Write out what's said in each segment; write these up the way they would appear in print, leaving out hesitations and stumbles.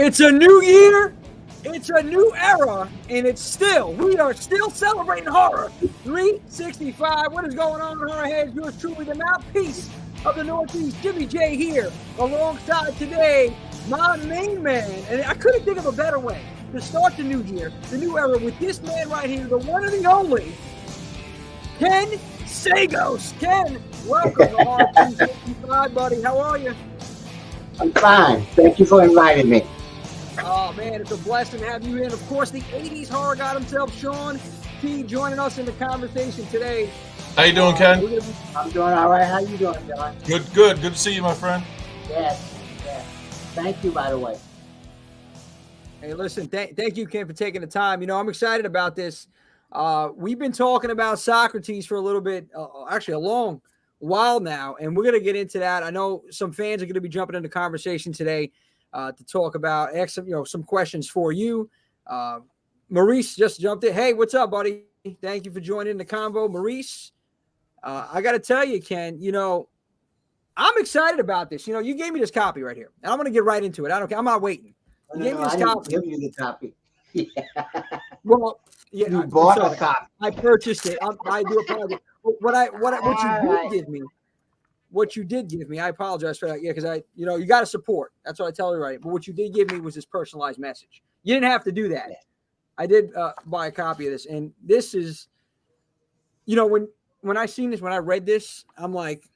It's a new year, it's a new era, and we are still celebrating horror 365. What is going on in our heads? Yours truly, the mouthpiece of the Northeast, Jimmy J here, alongside today, my main man. And I couldn't think of a better way to start the new year, the new era, with this man right here, the one and the only, Ken Sagoes. Ken, welcome to Horror 365, buddy. How are you? I'm fine. Thank you for inviting me. Oh, man, it's a blessing to have you in. Of course, the 80s horror god himself, Sean T, joining us in the conversation today. How you doing, Ken? I'm doing all right. How you doing, John? Good. Good to see you, my friend. Yes. Thank you, by the way. Hey, listen, thank you, Ken, for taking the time. You know, I'm excited about this. We've been talking about Socrates for a little bit, actually a long while now, and we're going to get into that. I know some fans are going to be jumping into conversation today to talk about some questions for you. Maurice just jumped in. Hey, what's up, buddy? Thank you for joining the convo, Maurice. I got to tell you, Ken, I'm excited about this. You gave me this copy right here, and I'm going to get right into it. I don't care. I'm not waiting. You gave me this copy. Give you the copy. Yeah. Well, yeah, you bought a copy. I purchased it. I do apologize. What you did give me, I apologize for that. Yeah, because you got to support. That's what I tell you, right? But what you did give me was this personalized message. You didn't have to do that. I did buy a copy of this, and this is, when I seen this, when I read this, I'm like,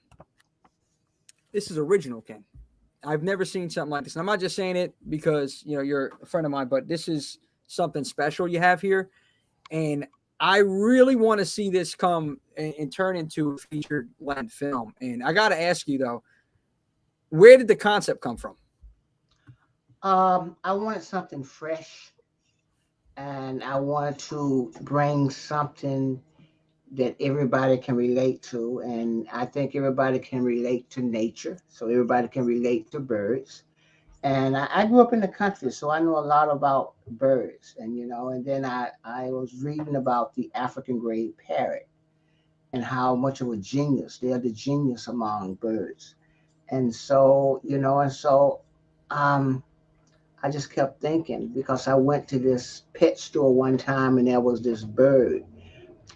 this is original, Ken. I've never seen something like this. And I'm not just saying it because, you're a friend of mine, but this is something special you have here. And I really want to see this come and turn into a featured length film. And I got to ask you, though, where did the concept come from? I wanted something fresh, and I wanted to bring something that everybody can relate to. And I think everybody can relate to nature, so everybody can relate to birds. And I grew up in the country, so I know a lot about birds. And, and then I was reading about the African gray parrot and how much of a genius, they are the genius among birds. And so, I just kept thinking, because I went to this pet store one time and there was this bird.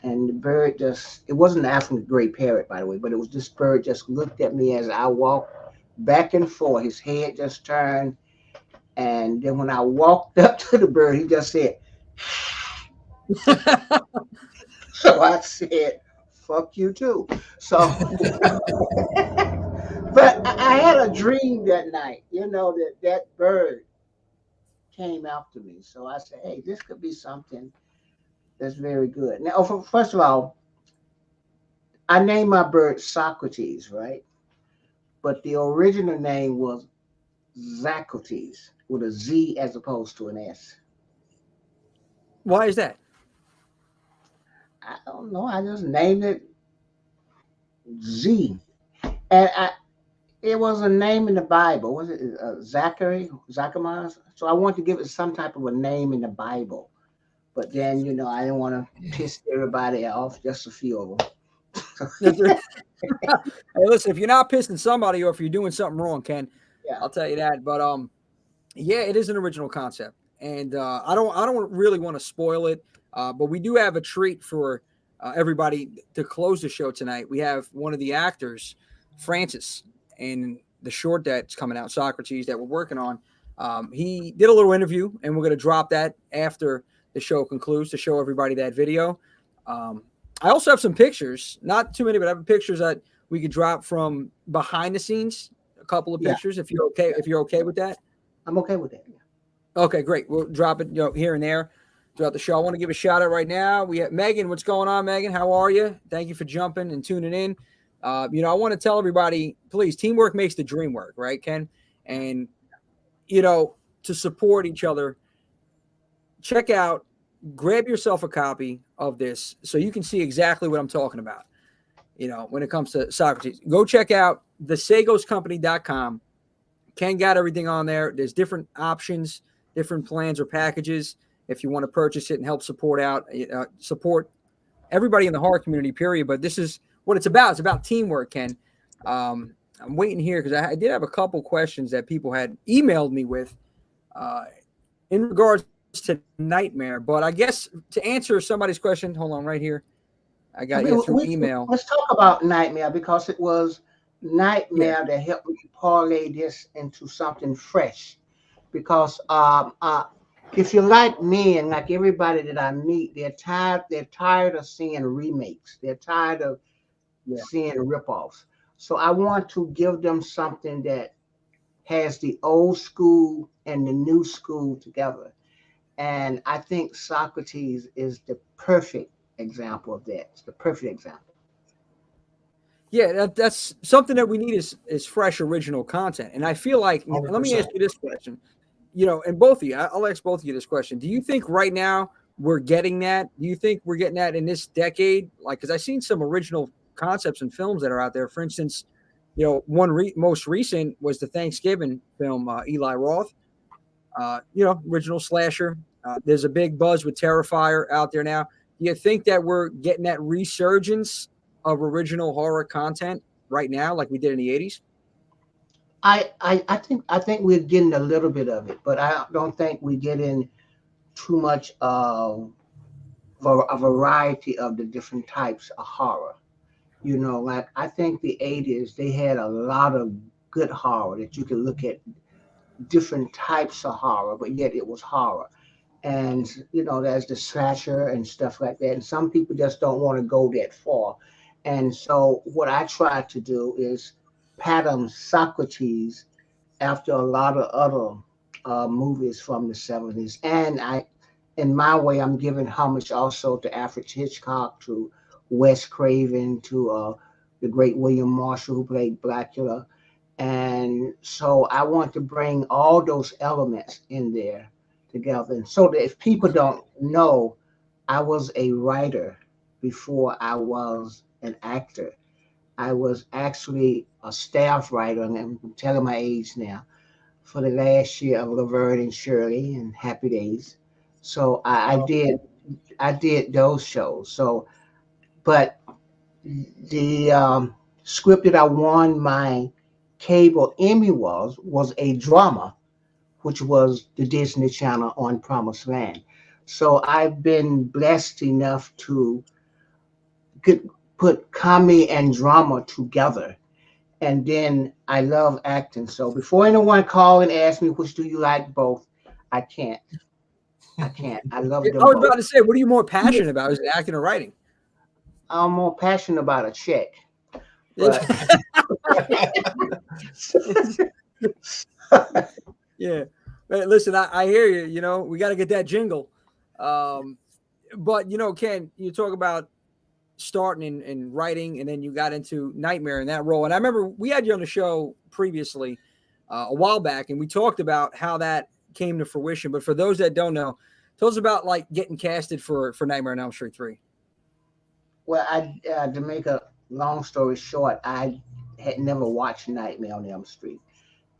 And the bird it wasn't an African gray parrot, by the way, but it was this bird just looked at me as I walked back and forth. His head just turned. And then when I walked up to the bird, he just said, so I said, fuck you too. So, but I had a dream that night, that bird came after me. So I said, hey, this could be something that's very good. Now, first of all, I named my bird Socrates, right? But the original name was Sagoes with a Z as opposed to an S. Why is that? I don't know. I just named it Z. And it was a name in the Bible. Was it Zachary? So I wanted to give it some type of a name in the Bible. But then, I didn't want to piss everybody off, just a few of them. Hey, listen, if you're not pissing somebody or if you're doing something wrong, Ken, yeah, I'll tell you that. But yeah, it is an original concept, and I don't really want to spoil it. But we do have a treat for everybody to close the show tonight. We have one of the actors, Francis, in the short that's coming out, Socrates, that we're working on. He did a little interview, and we're going to drop that after the show concludes to show everybody that video. I also have some pictures, not too many, but I have pictures that we could drop from behind the scenes. A couple of pictures, if you're okay. If you're okay with that, I'm okay with that. Yeah. Okay, great. We'll drop it, here and there throughout the show. I want to give a shout out right now. We have Megan. What's going on, Megan? How are you? Thank you for jumping and tuning in. I want to tell everybody, please, teamwork makes the dream work, right, Ken? And to support each other, grab yourself a copy of this so you can see exactly what I'm talking about. When it comes to Socrates, go check out thesagoescompany.com. Ken got everything on there. There's different options, different plans or packages if you want to purchase it and help support everybody in the horror community, period. But this is what it's about. It's about teamwork, Ken. I'm waiting here because I did have a couple questions that people had emailed me with in regards to Nightmare. But I guess to answer somebody's question, hold on right here. I I got mean, through email. let's talk about Nightmare because it was Yeah, Nightmare that helped me parlay this into something fresh. Because if you're like me and like everybody that I meet, they're tired. They're tired of seeing remakes. They're tired of yeah. seeing ripoffs. So I want to give them something that has the old school and the new school together. And I think Socrates is the perfect example of that. It's the perfect example. Yeah, that's something that we need is fresh original content. And I feel like let me ask 100%. you this question. And both of you, I'll ask both of you this question. Do you think right now we're getting that? Do you think we're getting that in this decade? Like, because I've seen some original concepts and films that are out there. For instance, one most recent was the Thanksgiving film, Eli Roth. Original slasher. There's a big buzz with Terrifier out there now. Do you think that we're getting that resurgence of original horror content right now, like we did in the 80s? I think we're getting a little bit of it, but I don't think we're getting too much of a variety of the different types of horror. Like I think the 80s they had a lot of good horror that you could look at different types of horror, but yet it was horror. And there's the slasher and stuff like that. And some people just don't want to go that far. And so what I try to do is pattern Socrates after a lot of other movies from the 70s. And in my way, I'm giving homage also to Alfred Hitchcock, to Wes Craven, to the great William Marshall who played Blackula. And so I want to bring all those elements in there together. And so that if people don't know, I was a writer before I was an actor. I was actually a staff writer, and I'm telling my age now, for the last year of Laverne and Shirley and Happy Days. So I did those shows. So, but the script that I won my cable Emmy was a drama, which was the Disney Channel on Promised Land. So I've been blessed enough to get, put comedy and drama together. And then I love acting. So before anyone call and ask me which do you like both, I can't. I can't. I love I them was both. about to say, what are you more passionate about? Is it acting or writing? I'm more passionate about a check, but Yeah. But listen, I hear you. We got to get that jingle. But, Ken, you talk about starting and writing, and then you got into Nightmare in that role. And I remember we had you on the show previously a while back, and we talked about how that came to fruition. But for those that don't know, tell us about like getting casted for Nightmare on Elm Street 3. well, to make a long story short, I had never watched Nightmare on Elm Street,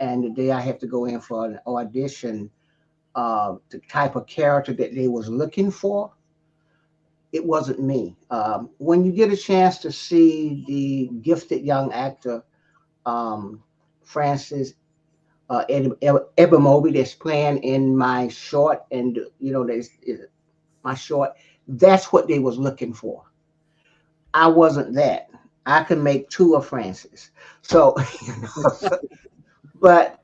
and the day I had to go in for an audition, the type of character that they was looking for, it wasn't me. When you get a chance to see the gifted young actor, Francis Ebemobi, that's playing in my short, and there's my short, that's what they was looking for. I wasn't that. I could make two of Francis. So, but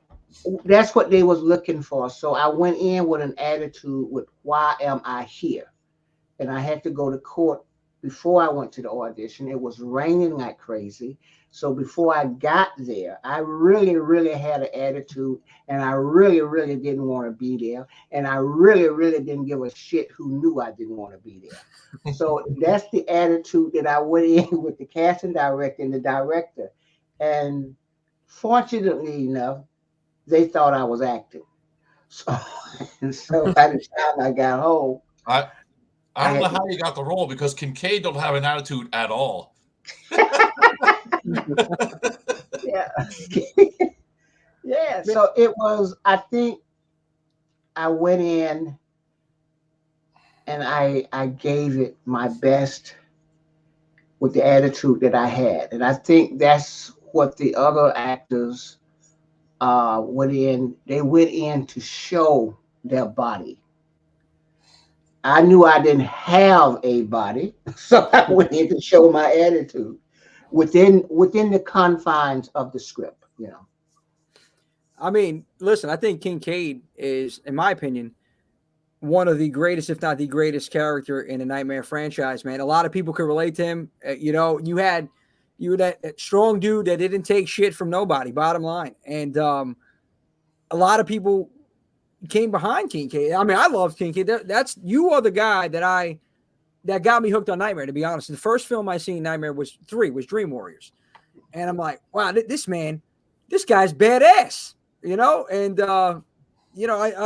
that's what they was looking for. So I went in with an attitude with why am I here? And I had to go to court before I went to the audition. It was raining like crazy. So before I got there, I really, really had an attitude, and I really, really didn't want to be there. And I really, really didn't give a shit who knew I didn't want to be there. So that's the attitude that I went in with the casting director and the director. And fortunately enough, they thought I was acting. So, and so by the time I got home, I I don't know had how you got the role because Kincaid don't have an attitude at all. yeah. Yeah. So it was, I think I went in and I gave it my best with the attitude that I had. And I think that's what the other actors they went in to show their body. I knew I didn't have a body, so I went in to show my attitude within the confines of the script, you know. I mean, listen, I think Kincaid is, in my opinion, one of the greatest, if not the greatest character in the Nightmare franchise, man. A lot of people could relate to him. You were that strong dude that didn't take shit from nobody, bottom line. And a lot of people came behind Kincaid. I mean, I love Kincaid. You are the guy that got me hooked on Nightmare, to be honest. The first film I seen Nightmare was Dream Warriors. And I'm like, wow, this guy's badass, and I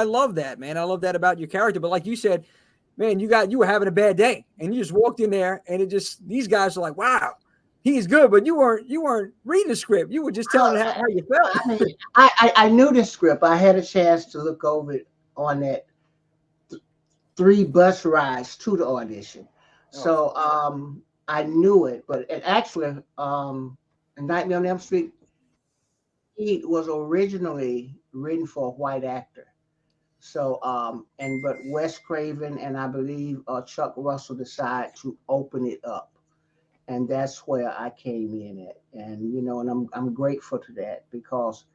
love that, man. I love that about your character. But like you said, man, you were having a bad day and you just walked in there and these guys are like, wow, he's good, but you weren't reading the script. You were just telling how you felt. I mean, I knew the script. I had a chance to look over it on that 3 bus rides to the audition. So I knew it, but actually Nightmare on Elm Street, he was originally written for a white actor. So but Wes Craven and I believe Chuck Russell decided to open it up, and that's where I came in at. And and I'm grateful to that, because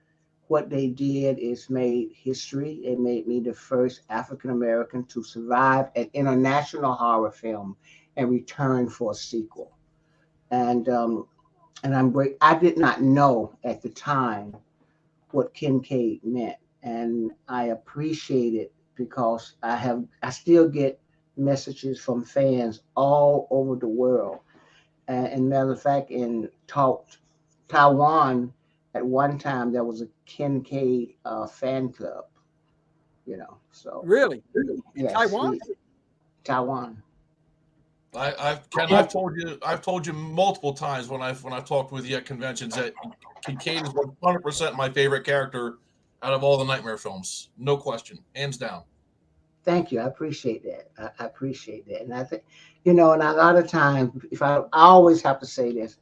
what they did is made history. It made me the first African American to survive an international horror film and return for a sequel. And I'm great. I did not know at the time what Kincaid meant, and I appreciate it, because I still get messages from fans all over the world. And matter of fact, in Taiwan, at one time there was a Kincaid fan club. So Really? In yes, Taiwan? Taiwan. I've told you multiple times when I've talked with you at conventions that Kincaid is 100% my favorite character out of all the Nightmare films, no question, hands down. Thank you. I appreciate that. I appreciate that. And I think, and a lot of times, if I always have to say this,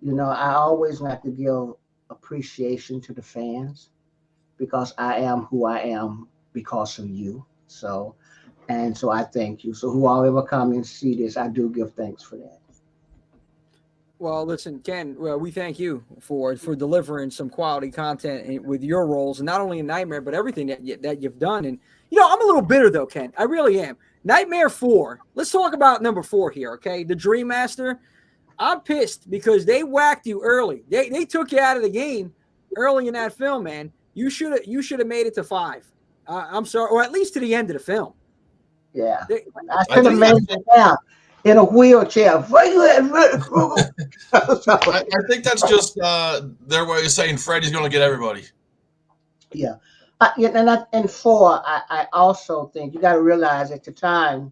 I always have to give appreciation to the fans, because I am who I am because of you. So I thank you. So whoever come and see this, I do give thanks for that. Well, listen, Ken, we thank you for delivering some quality content with your roles, and not only in Nightmare, but everything that you've done. And I'm a little bitter though, Ken. I really am. Nightmare 4. Let's talk about number 4 here, okay? The Dream Master. I'm pissed because they whacked you early. They took you out of the game early in that film, man. You should have made it to 5. I'm sorry, or at least to the end of the film. Yeah, I should have made it down in a wheelchair. I think that's just their way of saying Freddy's going to get everybody. Yeah. And 4, I also think you got to realize at the time,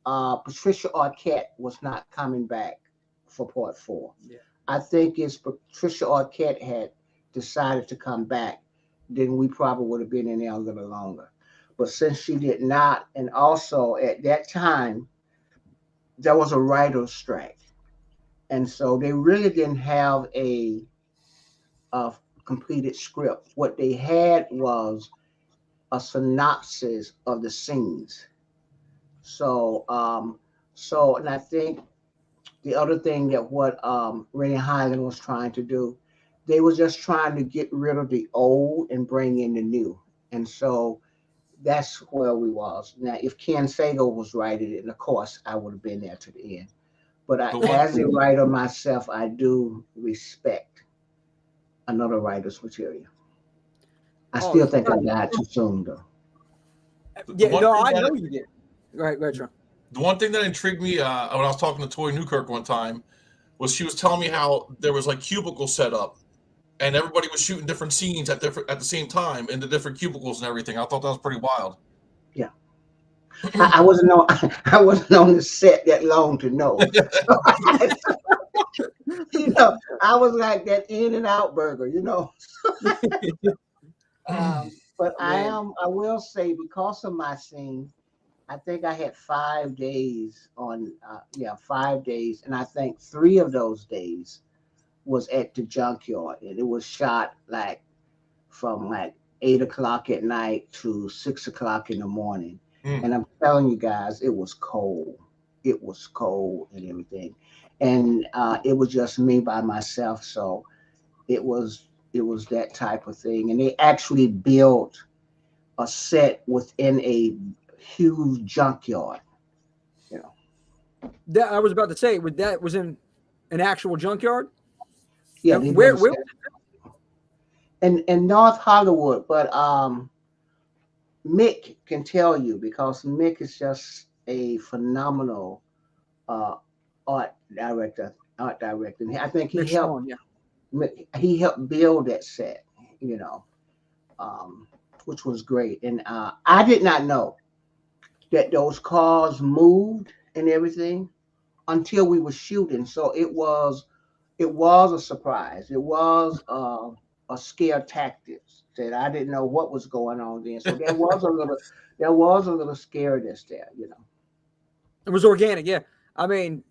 Patricia Arquette was not coming back for part 4. Yeah. I think if Patricia Arquette had decided to come back, then we probably would have been in there a little longer. But since she did not, and also at that time, there was a writer's strike. And so they really didn't have a completed script. What they had was a synopsis of the scenes. So, and I think the other thing that what Rennie Highland was trying to do, they were just trying to get rid of the old and bring in the new. And so that's where we was. Now, if Ken Sagoes was writing it, and of course, I would have been there to the end. But as a writer myself, I do respect another writer's material. I still think I died too soon, though. Yeah, no, I know you did. Right, Sean. The one thing that intrigued me when I was talking to Toy Newkirk one time was she was telling me how there was like cubicles set up, and everybody was shooting different scenes at the same time in the different cubicles and everything. I thought that was pretty wild. Yeah, I wasn't on the set that long to know. I was like that In-N-Out burger, But I will say, because of my scene, I think I had 5 days on, 5 days. And I think 3 of those days was at the junkyard. And it was shot like from like 8 o'clock at night to 6 o'clock in the morning. Mm. And I'm telling you guys, it was cold. It was cold and everything. And it was just me by myself. So it was that type of thing. And they actually built a set within a huge junkyard. You know. That I was about to say, that was in an actual junkyard. Yeah, And they where built a set in North Hollywood, but Mick can tell you because Mick is just a phenomenal uh, art director. Art director. And I think Nick Sean, yeah. he helped build that set. You know, um, which was great. And I did not know that those cars moved and everything until we were shooting. So it was a surprise. It was a scare tactics that I didn't know what was going on then. So there was a little scaredness there, you know. It was organic, yeah. I mean,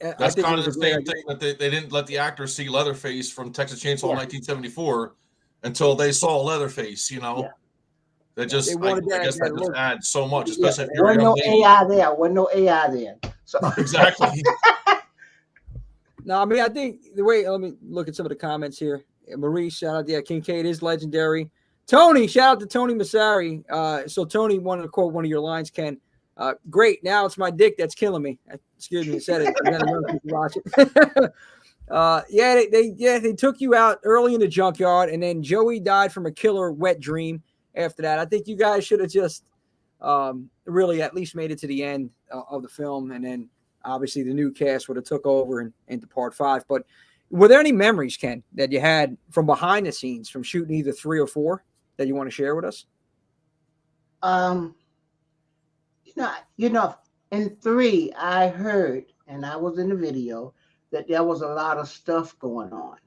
I That's think it kind of was the a great same idea. thing that they didn't let the actors see Leatherface from Texas Chainsaw Yeah, 1974 until they saw Leatherface. yeah, That yeah. They just I wanted guess that that just look. adds so much, Yeah, especially if you're a wasn't young no lady. AI there. Wasn't no AI there. So Exactly. No, I mean, I think the way, let me look at some of the comments here. Marie, shout out, yeah, Kincaid is legendary. Tony, shout out to Tony Massari. So Tony wanted to quote one of your lines, Ken. Great, now it's my dick that's killing me. Excuse me, I said it. You gotta young people watch it. They took you out early in the junkyard, and then Joey died from a killer wet dream after that. I think you guys should have just really at least made it to the end of the film, and then obviously the new cast would have took over and into part 5. But were there any memories, Ken, that you had from behind the scenes from shooting either 3 or 4 that you want to share with us? um, you know, in 3, I heard, and I was in the video, that there was a lot of stuff going on,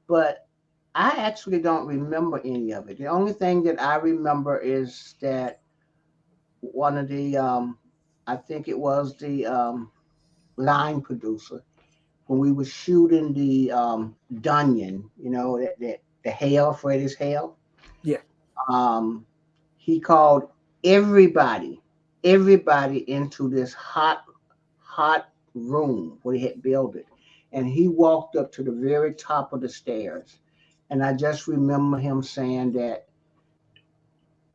but I actually don't remember any of it. The only thing that I remember is that one of the, I think it was the line producer, when we were shooting the Dunyon, that the hail, Freddy's hail, Yeah. um, he called everybody into this hot room where he had built it. And he walked up to the very top of the stairs. And I just remember him saying that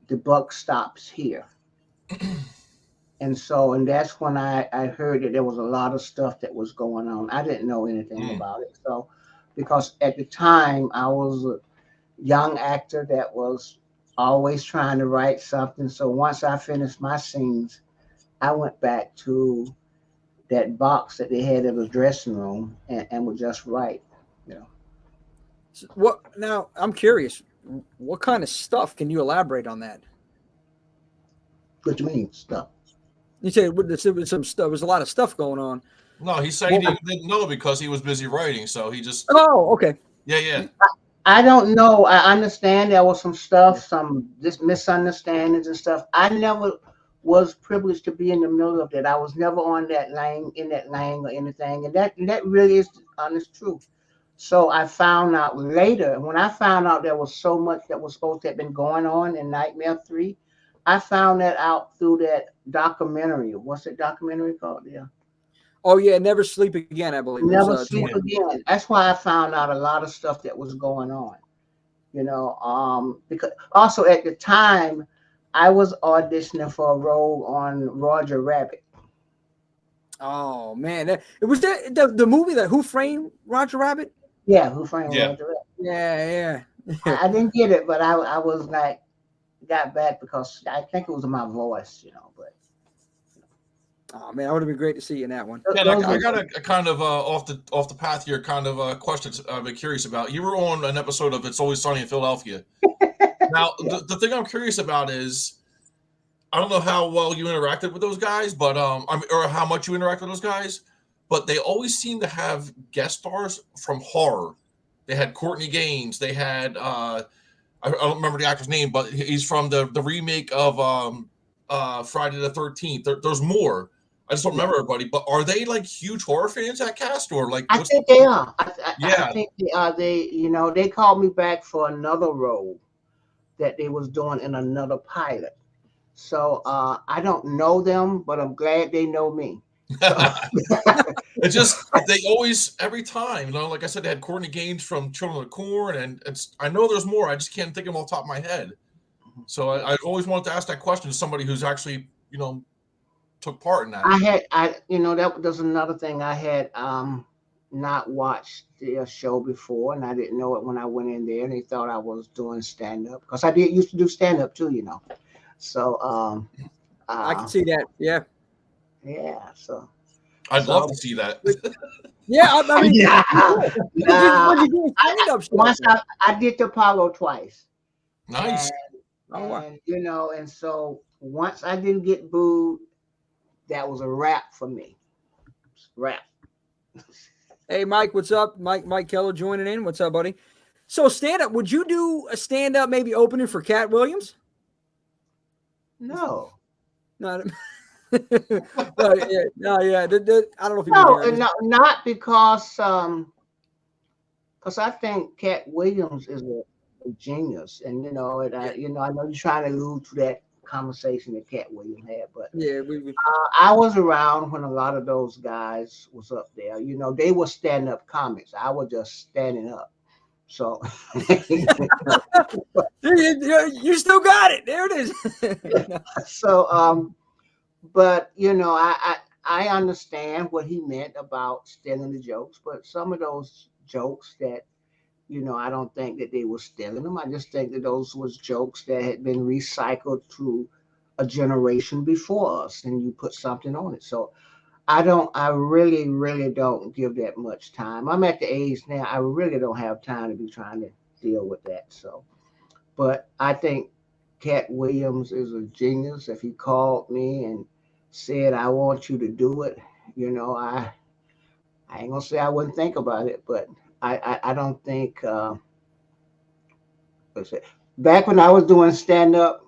the buck stops here. And that's when I heard that there was a lot of stuff that was going on. I didn't know anything Mm. about it. So, because at the time I was a young actor that was always trying to write something. So once I finished my scenes, I went back to that box that they had in the dressing room and would just write. You know, So what now? I'm curious. What kind of stuff can you elaborate on that? what you mean stuff? You said there was some stuff. There was a lot of stuff going on. No, he said he What, didn't know because he was busy writing. So he just oh, okay. yeah. I don't know. I understand there was some stuff, some misunderstandings and stuff. I never was privileged to be in the middle of that. I was never on that lane, in that lane or anything, and that really is the honest truth. So I found out later. When I found out there was so much that was supposed to have been going on in Nightmare 3, I found that out through that documentary. What's that documentary called? Yeah. Oh yeah, Never Sleep Again. I believe it was Never Sleep 20. Again. That's why I found out a lot of stuff that was going on. Because also at the time I was auditioning for a role on Roger Rabbit. Oh man, it was the movie that Who Framed Roger Rabbit. Yeah, Who Framed Yeah. Roger Rabbit. Yeah. I didn't get it, but I was like, got back because I think it was my voice, but Oh man, that would have been great to see you in that one. Yeah, those I were, got a kind of off the path here kind of question I've been curious about. You were on an episode of It's Always Sunny in Philadelphia. Now, yeah. the thing I'm curious about is I don't know how well you interacted with those guys, but or how much you interact with those guys, but they always seem to have guest stars from horror. They had Courtney Gaines. They had I don't remember the actor's name, but he's from the remake of Friday the 13th. There's more. I just don't remember everybody. But are they like huge horror fans at Cast, or like? I What's think they are. I yeah? think they are. They, they called me back for another role that they was doing in another pilot. So I don't know them, but I'm glad they know me. So It just they always every time, like I said, they had Courtney Gaines from Children of the Corn, and I know there's more. I just can't think of them off the top of my head. So I always wanted to ask that question to somebody who's actually took part in that. that was another thing. I had not watched their show before, and I didn't know it when I went in there, and they thought I was doing stand up because I did used to do stand up too. So I can see that. Yeah. yeah. So I'd love to see that. Yeah, I mean, nah, when you do stand up, once I did the Apollo twice. Nice. And so once I didn't get booed, that was a wrap for me. Wrap. Hey, Mike, what's up? Mike Keller joining in. What's up, buddy? So stand up. Would you do a stand up maybe opening for Cat Williams? No. No. I don't know if you No, not because I think Cat Williams is a genius, and I know you're trying to allude to that conversation that Cat Williams had, but yeah, I was around when a lot of those guys was up there. They were stand up comics. I was just standing up. So you still got it. There it is. so but I understand what he meant about stealing the jokes, but some of those jokes that I don't think that they were stealing them. I just think that those was jokes that had been recycled to a generation before us, and you put something on it. So I really, really don't give that much time. I'm at the age now, I really don't have time to be trying to deal with that. So, but I think Cat Williams is a genius. If he called me and said, I want you to do it, I ain't gonna say I wouldn't think about it, but I don't think back when I was doing stand up,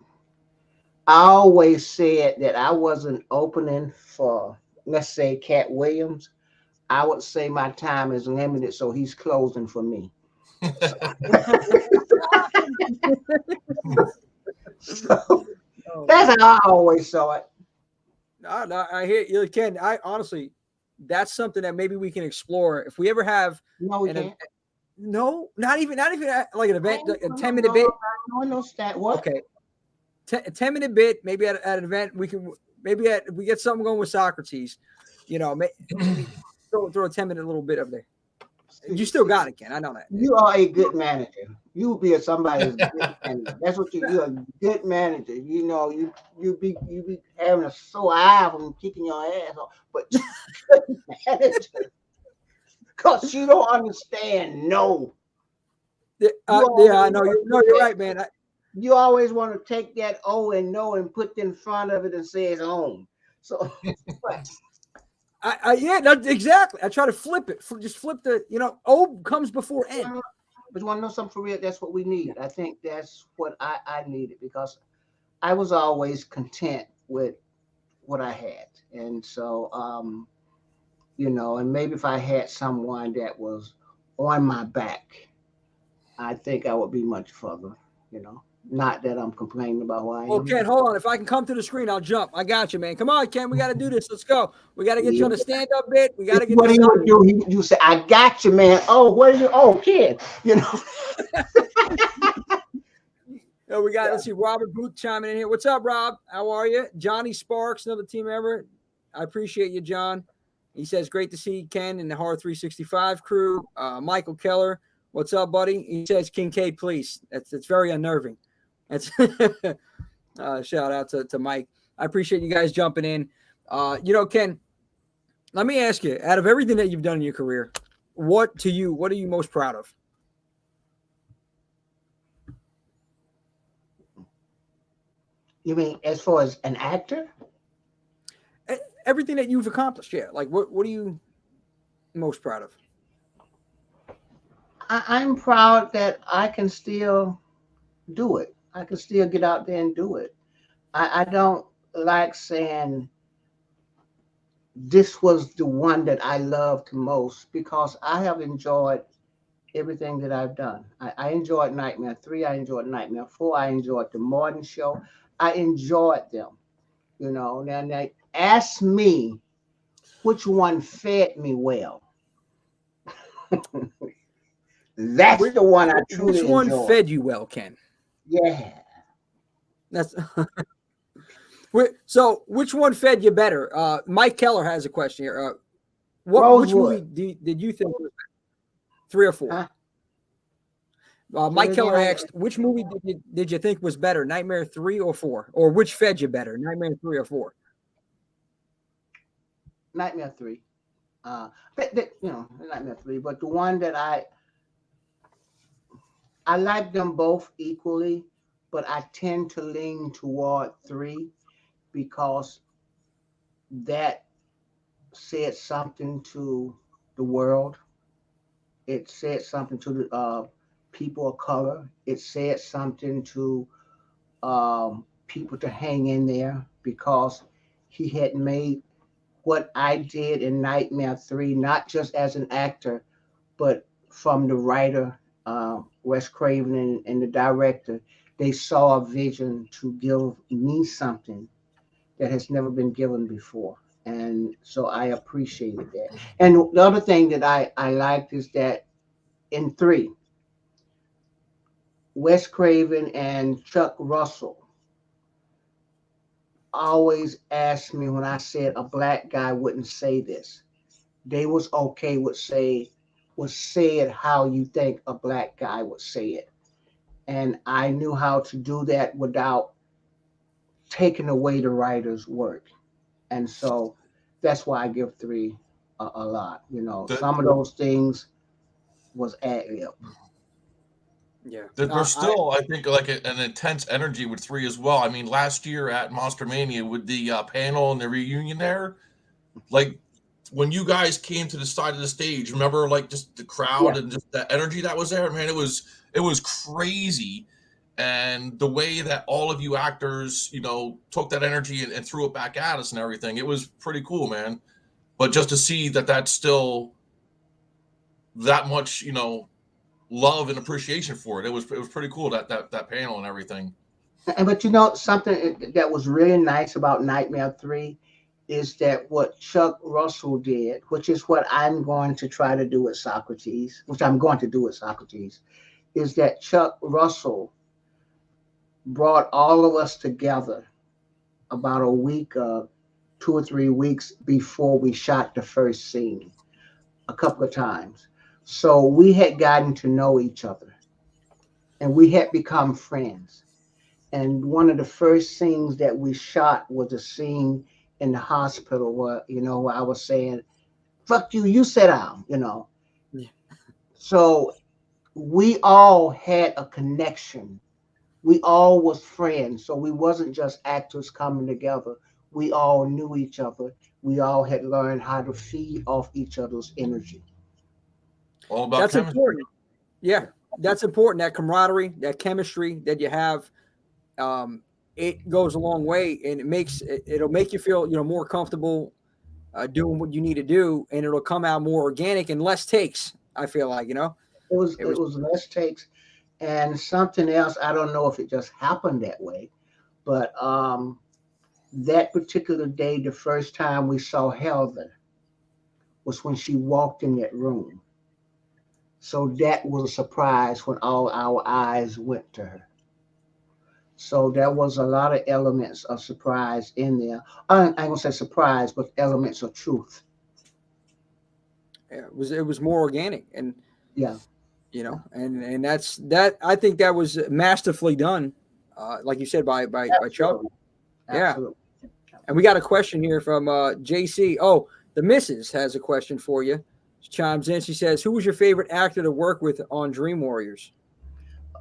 I always said that I wasn't opening for, let's say, Cat Williams. I would say my time is limited, so he's closing for me. So that's how I always saw it. No, I hear you, Ken. I honestly, that's something that maybe we can explore if we ever have. No, we can't. No, not even like an event, like a 10-minute bit. No, what? Okay, 10-minute bit. Maybe at an event we can. Maybe if we get something going with Socrates, maybe throw a 10-minute little bit up there. You still got it, Ken. I know that. You are a good manager. You will be somebody's good manager. That's what you're a good manager. You be having a sore eye from kicking your ass off, but you're a good manager. Because you don't understand no. Yeah, I know. You're right, man. You always want to take that O and no and put it in front of it and say it's on. So exactly. I try to flip it. Just flip the, O comes before N. But you want to know something for real? That's what we need. I think that's what I needed, because I was always content with what I had. And so, and maybe if I had someone that was on my back, I think I would be much further, Not that I'm complaining about who I am. Well, Ken, hold on. If I can come to the screen, I'll jump. I got you, man. Come on, Ken. We got to do this. Let's go. We got to get you on the stand-up bit. We got to get what he would do. You say, I got you, man. Oh, what are you? Oh, kid. We got, let's see, Robert Booth chiming in here. What's up, Rob? How are you? Johnny Sparks, another team member. I appreciate you, John. He says, great to see Ken and the Horror 365 crew. Michael Keller, what's up, buddy? He says, King K, please. That's very unnerving. That's shout out to Mike. I appreciate you guys jumping in. Ken, let me ask you, out of everything that you've done in your career, what are you most proud of? You mean as far as an actor? Everything that you've accomplished, yeah. Like, what are you most proud of? I'm proud that I can still do it. I can still get out there and do it. I don't like saying this was the one that I loved most because I have enjoyed everything that I've done. I enjoyed Nightmare 3, I enjoyed Nightmare 4, I enjoyed the Morning Show. I enjoyed them. Now they ask me which one fed me well. That's the one I Which truly one enjoyed. fed you well, Ken? Yeah. That's so. Which one fed you better? Mike Keller has a question here. Which movie did you think was better? 3 or 4? Huh? Mike Keller asked, which movie did you think was better, Nightmare 3 or 4? Or which fed you better, Nightmare 3 or 4? Nightmare 3. Nightmare 3. But the one that I like them both equally, but I tend to lean toward 3 because that said something to the world. It said something to the people of color. It said something to people to hang in there because he had made what I did in Nightmare 3, not just as an actor, but from the writer, Wes Craven, and the director. They saw a vision to give me something that has never been given before. And so I appreciated that. And the other thing that I liked is that in 3, Wes Craven and Chuck Russell always asked me when I said a black guy wouldn't say this. They was okay with say it how you think a black guy would say it. And I knew how to do that without taking away the writer's work. And so that's why I give 3 a lot. Some of those things was ad lib. Yeah. There's still, I think, like an intense energy with 3 as well. I mean, last year at Monster Mania with the panel and the reunion there, like when you guys came to the side of the stage, remember, like just the crowd and just that energy that was there, man, it was crazy. And the way that all of you actors, took that energy and threw it back at us and everything, it was pretty cool, man. But just to see that that's still that much, love and appreciation for it. It was pretty cool, that panel and everything. But something that was really nice about Nightmare 3 is that what Chuck Russell did, which is what I'm going to try to do with Socrates, is that Chuck Russell brought all of us together about a week, 2 or 3 weeks before we shot the first scene, a couple of times. So we had gotten to know each other and we had become friends. And one of the first scenes that we shot was a scene in the hospital where, where I was saying, fuck you, you sit down, Yeah. So we all had a connection. We all was friends. So we wasn't just actors coming together. We all knew each other. We all had learned how to feed off each other's energy. All about That's chemistry. important. Yeah, that's important. That camaraderie, that chemistry that you have, it goes a long way, and it'll make you feel more comfortable doing what you need to do, and it'll come out more organic and less takes. I feel like it was less takes, and something else. I don't know if it just happened that way, but that particular day, the first time we saw Heather was when she walked in that room. So that was a surprise when all our eyes went to her. So there was a lot of elements of surprise in there. I ain't gonna say surprise, but elements of truth. it was more organic, and Yeah, and that's I think that was masterfully done, like you said by Chuck. Yeah. absolutely. And we got a question here from JC. Oh, the missus has a question for you. She chimes in. She says, "Who was your favorite actor to work with on Dream Warriors?"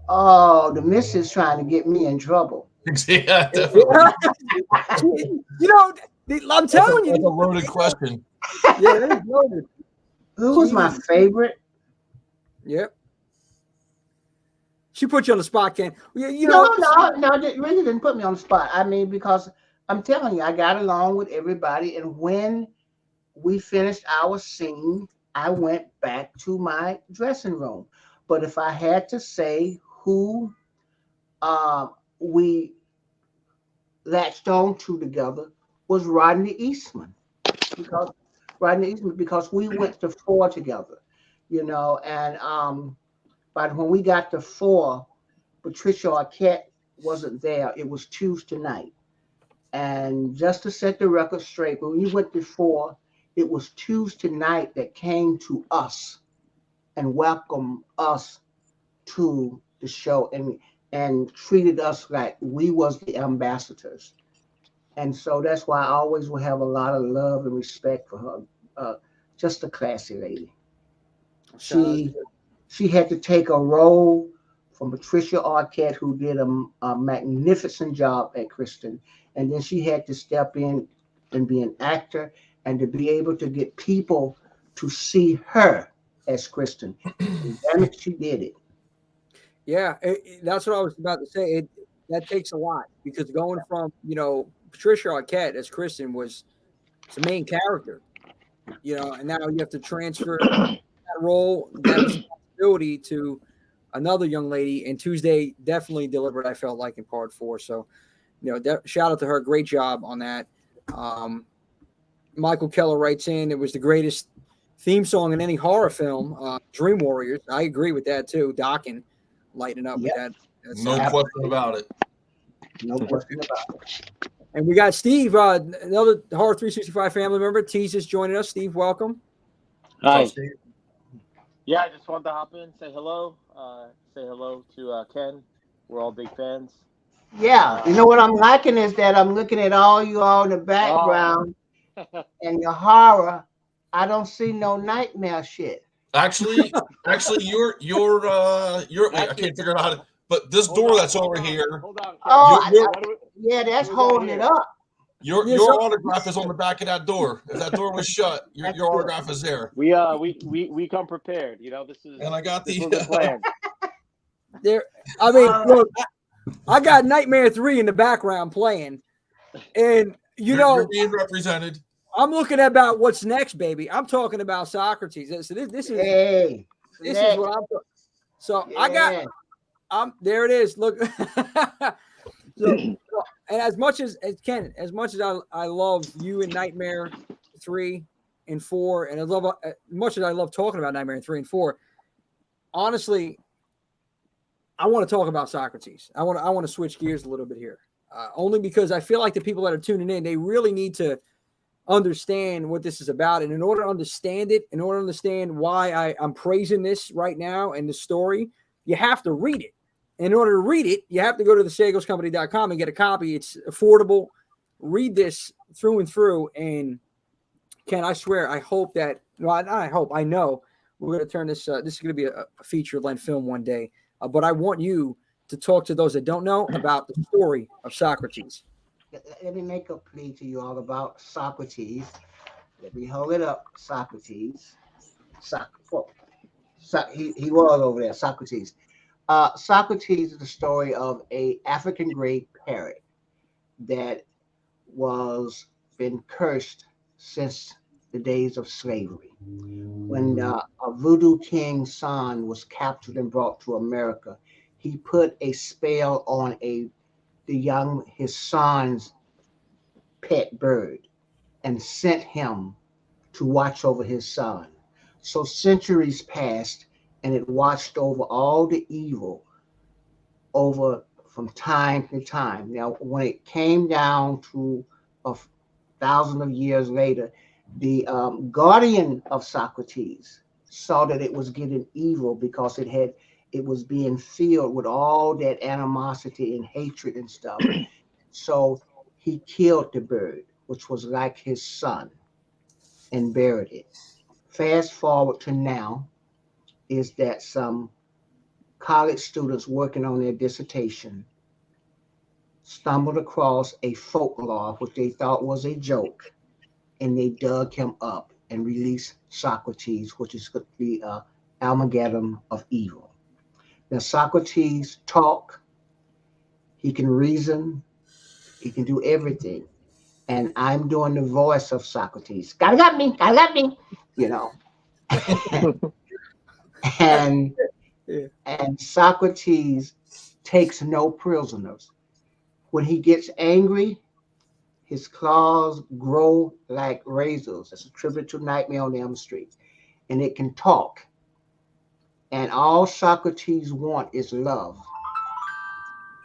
Oh, the missus trying to get me in trouble. Yeah, definitely. I'm telling you, That's a loaded question. Yeah, that is loaded. Who was my favorite? Yep. She put you on the spot, Ken. No, it really didn't put me on the spot. I mean, because I'm telling you, I got along with everybody, and when we finished our scene, I went back to my dressing room. But if I had to say who we latched on to together was Rodney Eastman, because because we went to 4 together, and but when we got to 4, Patricia Arquette wasn't there. It was Tuesday night. And just to set the record straight, when we went before, it was Tuesday night that came to us and welcomed us to the show and treated us like we was the ambassadors. And so that's why I always will have a lot of love and respect for her. Just a classy lady. She she had to take a role from Patricia Arquette, who did a magnificent job at Kristen, and then she had to step in and be an actor and to be able to get people to see her as Kristen. And damn it, she did it. Yeah, that's what I was about to say. That takes a lot because going from Patricia Arquette as Kristen was the main character, and now you have to transfer that role, that responsibility to another young lady. And Tuesday definitely delivered. I felt like in part 4. So, shout out to her. Great job on that. Michael Keller writes in, it was the greatest theme song in any horror film. Dream Warriors. I agree with that too. Docking, lighting up with that. No question about it. No question about it. And we got Steve, another Horror 365 family member. Tease is joining us. Steve, welcome. Hi. Up, Steve? Yeah, I just wanted to hop in, say hello. Say hello to Ken. We're all big fans. Yeah, you know what I'm liking is that I'm looking at all you all in the background and your horror. I don't see no nightmare shit. Actually, you're I can't figure out how to. But this door that's over here. Hold on. Oh, yeah, that's holding it up. Your autograph is on the back of that door. If that door was shut, your autograph is there. We come prepared. This is. And I got this the was a plan. There, I mean, look, I got Nightmare 3 in the background playing, and you're being represented. I'm looking at about what's next, baby. I'm talking about Socrates. So this is this is what I'm talking. So yeah. There it is. Look. So, and as much as Ken, as much as I love you in Nightmare 3 and 4, and as much as I love talking about Nightmare 3 and 4, honestly, I want to talk about Socrates. I want to switch gears a little bit here, only because I feel like the people that are tuning in, they really need to understand what this is about. And in order to understand it, in order to understand why I'm praising this right now and the story, you have to read it. In order to read it, you have to go to the sagoscompany.com and get a copy. It's affordable. Read this through and through. And Ken, I swear, I hope that, I know we're going to turn this, this is going to be a feature-length film one day. But I want you to talk to those that don't know about the story of Socrates. Let me make a plea to you all about Socrates. Let me hold it up. Socrates. He was over there, Socrates. Socrates is the story of a African gray parrot that was been cursed since the days of slavery. When a voodoo king's son was captured and brought to America, he put a spell on his son's pet bird and sent him to watch over his son. So centuries passed, and it watched over all the evil from time to time. Now, when it came down to 1,000 of years later, the guardian of Socrates saw that it was getting evil because it was being filled with all that animosity and hatred and stuff. So he killed the bird, which was like his son, and buried it. Fast forward to now, is that some college students working on their dissertation stumbled across a folklore which they thought was a joke, and they dug him up and released Socrates, which is the amalgam of evil. Now, Socrates talk, he can reason, he can do everything, and I'm doing the voice of Socrates. Gotta got me, gotta got me, you know. and Yeah. and Socrates takes no prisoners. When he gets angry, his claws grow like razors. That's a tribute to Nightmare on Elm Street. And it can talk. And all Socrates wants is love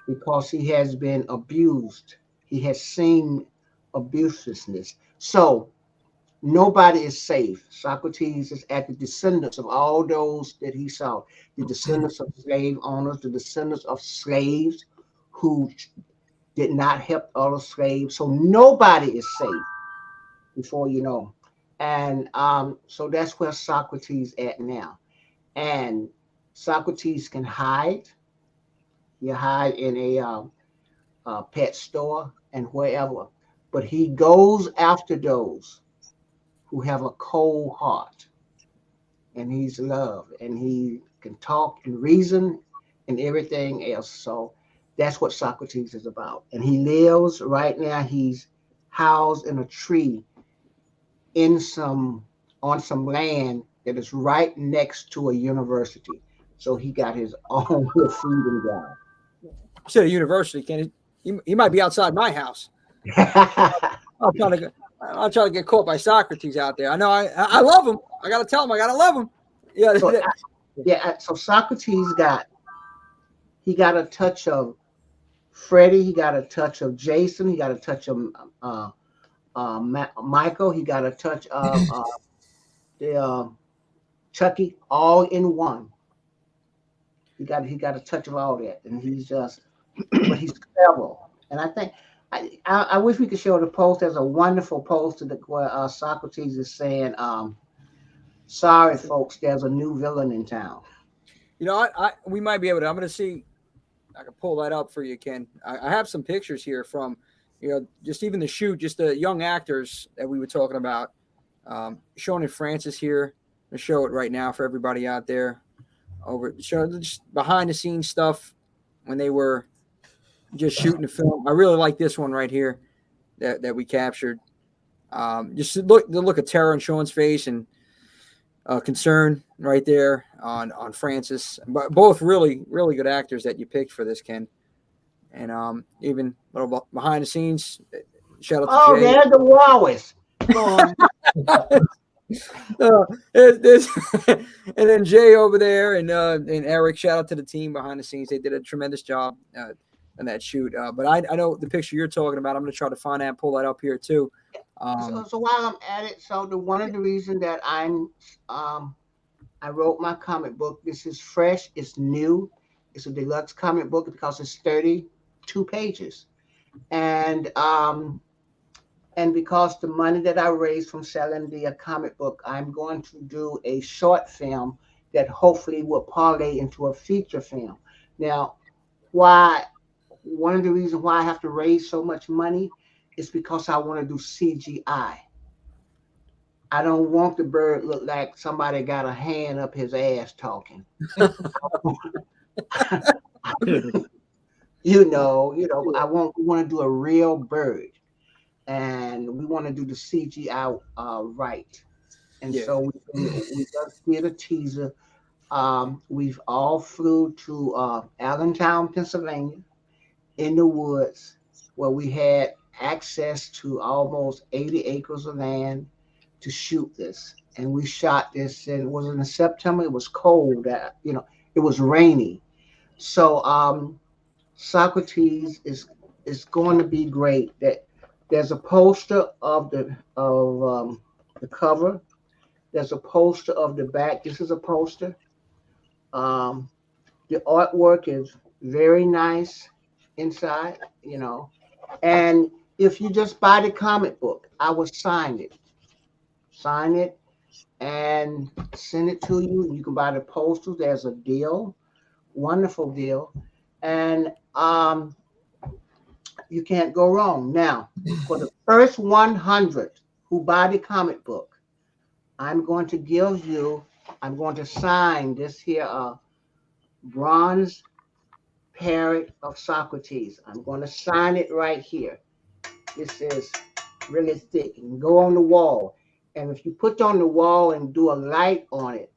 because he has been abused. He has seen abusiveness. So nobody is safe. Socrates is at the descendants of all those that he saw, the descendants of slave owners, the descendants of slaves who did not help other slaves. So nobody is safe before you know. And so that's where Socrates at now. And Socrates can hide. You hide in a pet store and wherever. But he goes after those who have a cold heart, and he's love, and he can talk and reason and everything else. So that's what Socrates is about. And he lives right now. He's housed in a tree in some on some land that is right next to a university. So he got his own little freedom Said a university, Ken. He might be outside my house. job. I'll try to get caught by Socrates out there. I know I love him. I gotta tell him I gotta love him. Yeah. so so Socrates he got a touch of Freddie, he got a touch of Jason, he got a touch of Michael, he got a touch of the Chucky, all in one. He got a touch of all that, and he's just, but he's clever. And I think I wish we could show the post. There's a wonderful post where Socrates is saying, "Sorry, folks, there's a new villain in town." You know, we might be able to. I'm going to see. I can pull that up for you, Ken. I have some pictures here from, just even the shoot, just the young actors that we were talking about. Sean and Francis here. I'll show it right now for everybody out there. Showing just behind the scenes stuff when they were just shooting the film. I really like this one right here that we captured. Just the look of terror on Sean's face and concern right there on Francis. But both really, really good actors that you picked for this, Ken. And even a little behind the scenes, shout out to Jay. There's the Wallace. Come on. And then Jay over there and Eric, shout out to the team behind the scenes. They did a tremendous job in that shoot. But I know the picture you're talking about. I'm going to try to find that and pull that up here too. So while I'm at it, one of the reasons that I wrote my comic book, this is fresh, it's new, it's a deluxe comic book because it's 32 pages. And because the money that I raised from selling the comic book, I'm going to do a short film that hopefully will parlay into a feature film. Now, one of the reasons why I have to raise so much money is because I want to do CGI. I don't want the bird look like somebody got a hand up his ass talking. I want to do a real bird. And we want to do the CGI right. And so we just did a teaser. We've all flew to Allentown, Pennsylvania, in the woods, where we had access to almost 80 acres of land to shoot this. And we shot this, and it was in September. It was cold. It was rainy. So Socrates is going to be great. There's a poster of the cover. There's a poster of the back. This is a poster. The artwork is very nice inside, And if you just buy the comic book, I will sign it and send it to you. You can buy the posters. There's a deal, wonderful deal, and you can't go wrong. Now, for the first 100 who buy the comic book, I'm going to sign this here bronze parrot of Socrates. I'm going to sign it right here. This is really thick, and go on the wall. And if you put on the wall and do a light on it,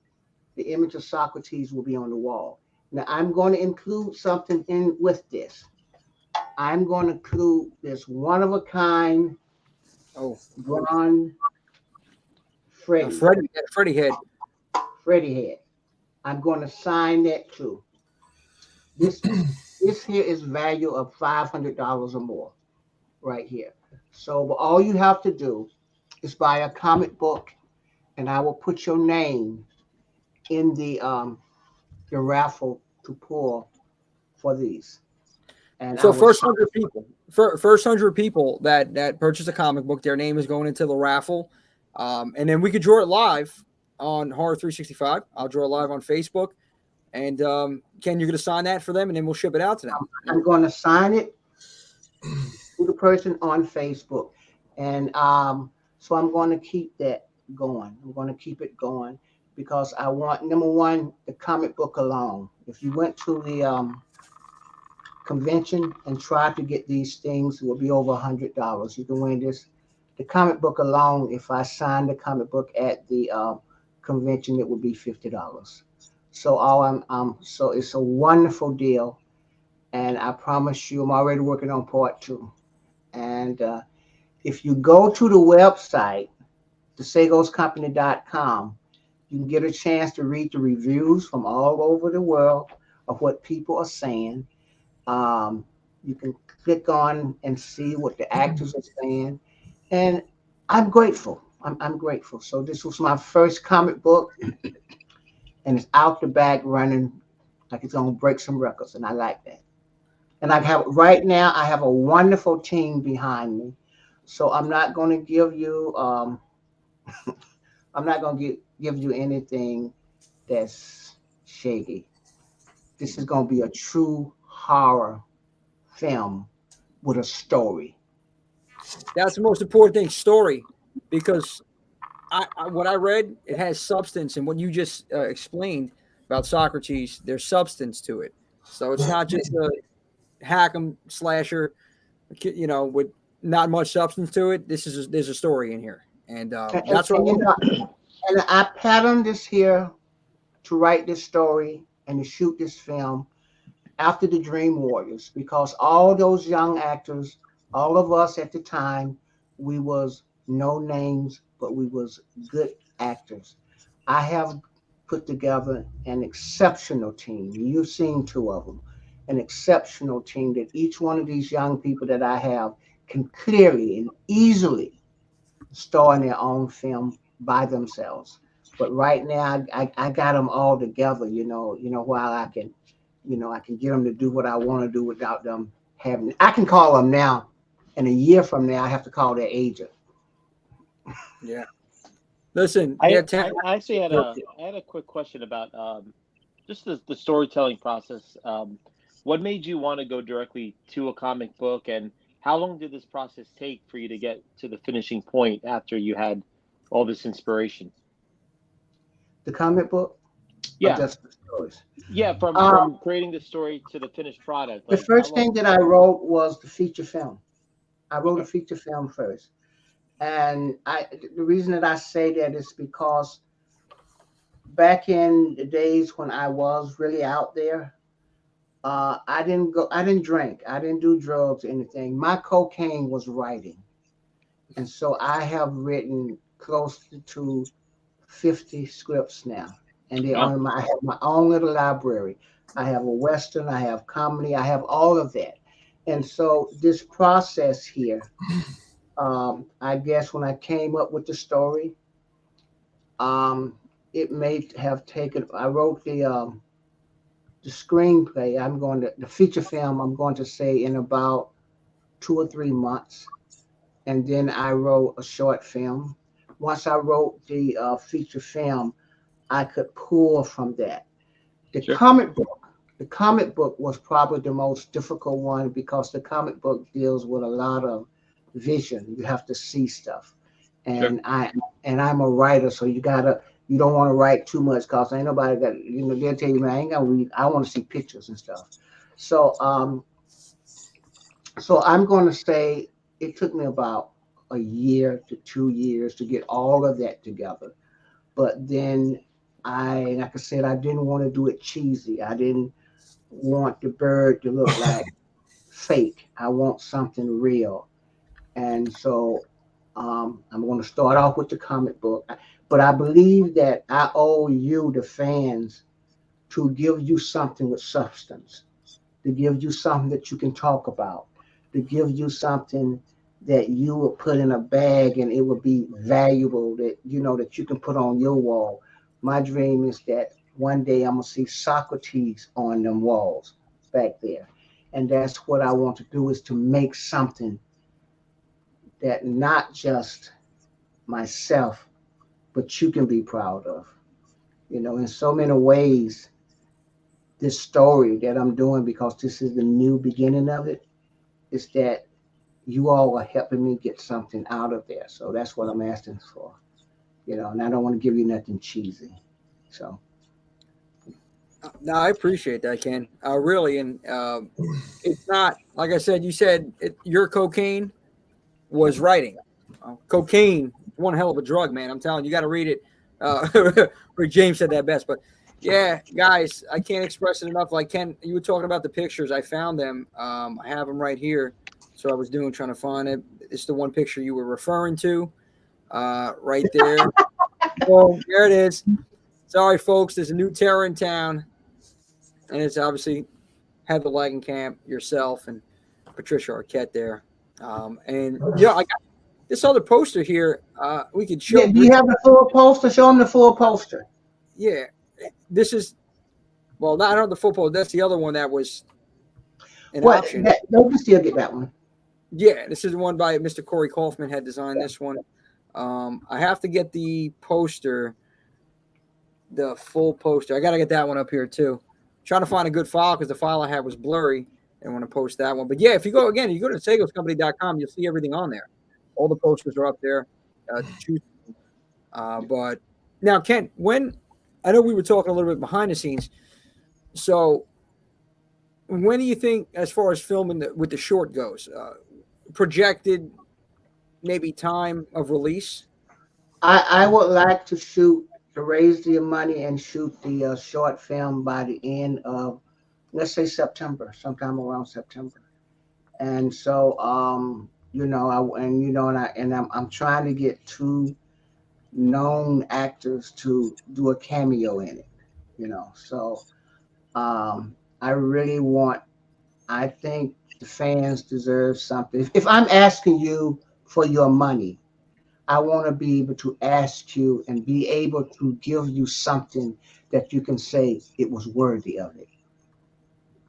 the image of Socrates will be on the wall. Now I'm going to include something in with this. I'm going to include this one of a kind Oh, bronze Freddy, Freddie head. Freddy head. I'm going to sign that too. This this here is value of $500 or more right here. So but all you have to do is buy a comic book, and I will put your name in the raffle to pull for these. And I So was first 100 people that purchase a comic book, their name is going into the raffle, and then we could draw it live on Horror 365. I'll draw it live on Facebook, and Ken, you're going to sign that for them, and then we'll ship it out to them. I'm going to sign it to the person on Facebook, and so I'm going to keep that going. I'm going to keep it going because I want number one the comic book alone. If you went to the convention and tried to get these things, it will be over $100. You can win this. The comic book alone, if I sign the comic book at the convention, it would be $50. So so it's a wonderful deal, and I promise you, I'm already working on part two. And if you go to the website, thesagoscompany.com, you can get a chance to read the reviews from all over the world of what people are saying. You can click on and see what the actors are saying, and I'm grateful. I'm grateful. So this was my first comic book, and it's out the back running like it's gonna break some records, and I like that. And I have right now I have a wonderful team behind me, so I'm not going to give you I'm not going to give you anything that's shady. This is going to be a true horror film with a story. That's the most important thing, story, because what I read, it has substance, and what you just explained about Socrates, there's substance to it. So it's not just a hack 'em slasher, with not much substance to it. There's a story in here, and that's what. And I patterned this here to write this story and to shoot this film after the Dream Warriors, because all those young actors, all of us at the time, we was no names, but we was good actors. I have put together an exceptional team. You've seen two of them, an exceptional team that each one of these young people that I have can clearly and easily star in their own film by themselves. But right now, I got them all together, while I can get them to do what I want to do without them having. I can call them now, and a year from now, I have to call their agent. Yeah. Listen, I actually had a quick question about just the storytelling process. What made you want to go directly to a comic book, and how long did this process take for you to get to the finishing point after you had all this inspiration? The comic book, or Yeah, just the stories? yeah. From creating the story to the finished product. The Like, first thing that I wrote was the feature film. I wrote a Okay. feature film first, and the reason that I say that is because back in the days when I was really out there, I didn't drink, I didn't do drugs, anything. My cocaine was writing, and so I have written close to 50 scripts now, and Wow. I have my own little library. I have a western, I have comedy, I have all of that, and so this process here, I guess when I came up with the story, um, it may have taken. I wrote the screenplay. The feature film. I'm going to say in about 2 or 3 months, and then I wrote a short film. Once I wrote the feature film, I could pull from that. The Sure. comic book. The comic book was probably the most difficult one because the comic book deals with a lot of vision. You have to see stuff, Sure. and I'm a writer, so you don't want to write too much because ain't nobody got they'll tell you, man, I ain't gonna read. I want to see pictures and stuff. So so I'm going to say it took me about a year to 2 years to get all of that together. But then like I said, I didn't want to do it cheesy. I didn't want the bird to look like fake. I want something real. And so I'm going to start off with the comic book. But I believe that I owe you, the fans, to give you something with substance, to give you something that you can talk about, to give you something that you will put in a bag and it will be valuable, that you know that you can put on your wall. My dream is that one day I'm gonna see Socrates on them walls back there. And that's what I want to do, is to make something that not just myself, but you can be proud of. You know, in so many ways, this story that I'm doing, because this is the new beginning of it, is that you all are helping me get something out of there. So that's what I'm asking for, you know, and I don't want to give you nothing cheesy. So No, I appreciate that, Ken. Really, and it's not like I said. You said your cocaine was writing. Cocaine, one hell of a drug, man. I'm telling you, got to read it. Rick James said that best, but yeah, guys, I can't express it enough. Like Ken, you were talking about the pictures. I found them. I have them right here. So I was trying to find it. It's the one picture you were referring to, right there. Well, there it is. Sorry, folks. There's a new terror in town, and it's obviously Heather Langenkamp, yourself, and Patricia Arquette there. And yeah, I got this other poster here. We could show. yeah, do you have the full poster? Show them the full poster. Yeah, this is not I don't have the full poster. That's the other one that was an What? option. They can still get that one. Yeah, this is the one by Mr. Corey Kaufman had designed this one. I have to get the poster, the full poster. I got to get that one up here too. Trying to find a good file because the file I had was blurry. I want to post that one. But yeah, if you go to sagoscompany.com, you'll see everything on there. All the posters are up there to choose. But now, Ken, I know we were talking a little bit behind the scenes. So when do you think, as far as filming with the short goes, projected maybe time of release? I would like to raise the money and shoot the short film by the end of, let's say, September, sometime around September. And so, you know, I'm trying to get two known actors to do a cameo in it, you know. So, I really want, I think the fans deserve something. If I'm asking you for your money, I want to be able to ask you and be able to give you something that you can say it was worthy of it.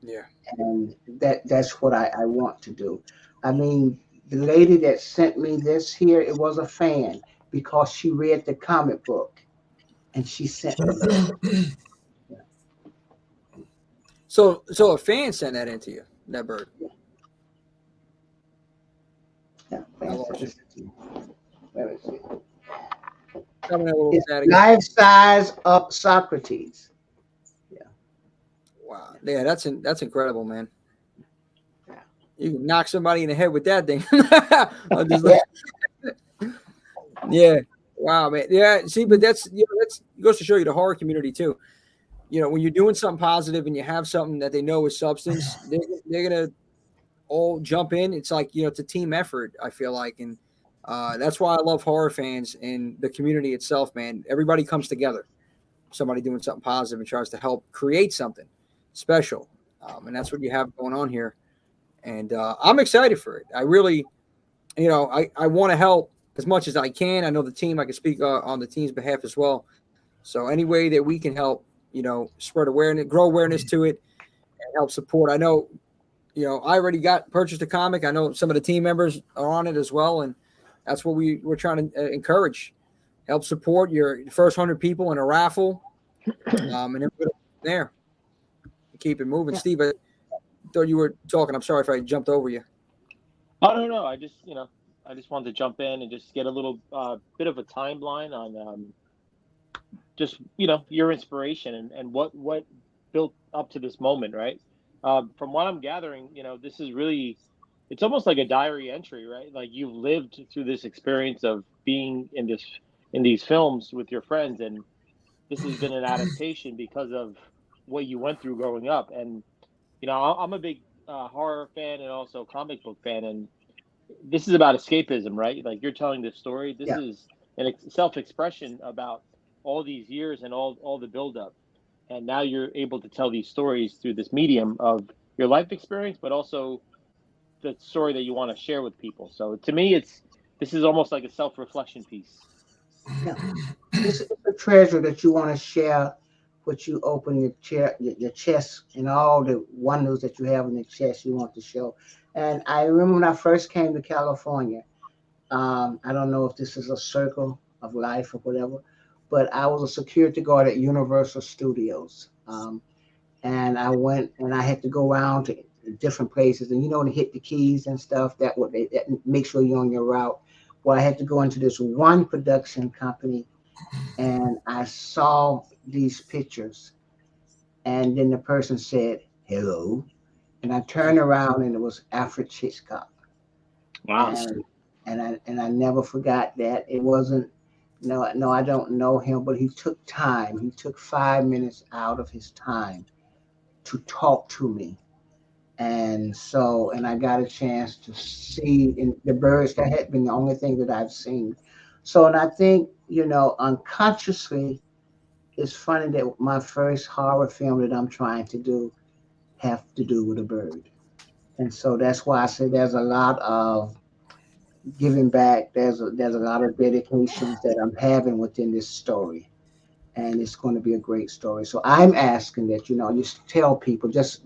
Yeah. And that's what I want to do. I mean, the lady that sent me this here, it was a fan because she read the comic book and she sent me this. So a fan sent that into you, that bird. Yeah, I fan lost sent you. this to me. Let me see. Tell me that little It's static. life size of Socrates. Wow. Yeah, that's incredible, man. Yeah. You can knock somebody in the head with that thing. I'm just like, yeah. Wow, man. Yeah. See, but that's goes to show you the horror community too. You know, when you're doing something positive and you have something that they know is substance, they're gonna all jump in. It's like, it's a team effort, I feel like, and that's why I love horror fans and the community itself, man. Everybody comes together. Somebody doing something positive and tries to help create something special, and that's what you have going on here. And I'm excited for it. I really, I want to help as much as I can. I know the team. I can speak on the team's behalf as well. So any way that we can help, spread awareness, grow awareness to it, and help support. I know, I already purchased a comic. I know some of the team members are on it as well, and that's what we're trying to encourage. Help support your first 100 people in a raffle, and then we're there. Keep it moving. Yeah. Steve, I thought you were talking. I'm sorry if I jumped over you. Oh no, I just I just wanted to jump in and just get a little bit of a timeline on just your inspiration and what built up to this moment, right? From what I'm gathering, this is really it's almost like a diary entry, right? Like you've lived through this experience of being in these films with your friends, and this has been an adaptation because of what you went through growing up. And I'm a big horror fan and also comic book fan, and this is about escapism, right? Like you're telling this story. This Yeah. is an self-expression about all these years and all the buildup, and now you're able to tell these stories through this medium of your life experience, but also the story that you want to share with people. So to me, this is almost like a self-reflection piece. Yeah. It's a treasure that you want to share. What you open your chest, and all the wonders that you have in the chest, you want to show. And I remember when I first came to California. I don't know if this is a circle of life or whatever, but I was a security guard at Universal Studios. And I went and I had to go around to different places, and to hit the keys and stuff. That make sure you're on your route. Well, I had to go into this one production company, and I saw these pictures, and then the person said hello, and I turned around, and it was Alfred Hitchcock. Wow. And I never forgot that. It wasn't, no, I don't know him, but he took time. He took 5 minutes out of his time to talk to me. And I got a chance to see in the birds. That had been the only thing that I've seen. So, and I think, unconsciously, it's funny that my first horror film that I'm trying to do have to do with a bird. And so that's why I say there's a lot of giving back. There's a lot of dedications that I'm having within this story, and it's going to be a great story. So I'm asking that you just tell people, just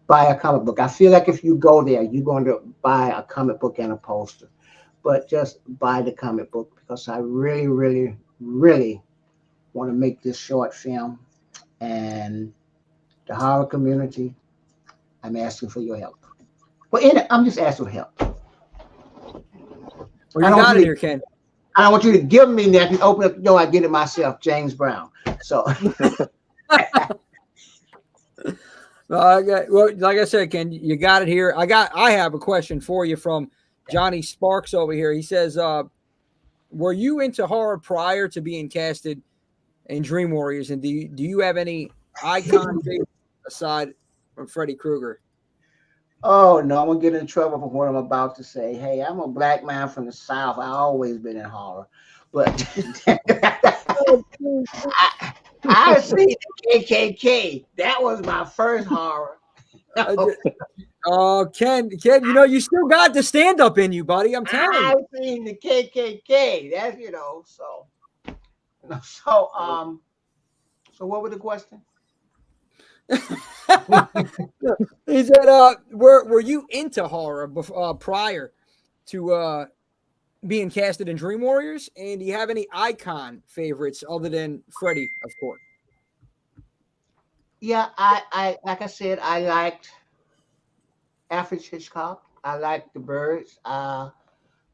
buy a comic book. I feel like if you go there, you're going to buy a comic book and a poster, but just buy the comic book because I really, really, really want to make this short film. And the horror community, I'm asking for your help. I'm just asking for help. Well, I you don't want got it you here, Ken. I don't want you to give me that. Open up the door. I get it myself, James Brown. So Well, like I said, Ken, you got it here. I have a question for you from Johnny Sparks over here. He says, were you into horror prior to being casted in Dream Warriors? And do you have any icon favorites aside from Freddy Krueger? oh no, I'm gonna get in trouble for what I'm about to say. Hey, I'm a black man from the South. I always been in horror, but I see the KKK. That was my first horror. Oh, Ken, you still got the stand up in you, buddy. I'm telling you. I've seen the KKK. So what was the question? He said, were you into horror prior to being casted in Dream Warriors? And do you have any icon favorites other than Freddy, of course? Yeah, I like I said, I liked Alfred Hitchcock. I liked the birds.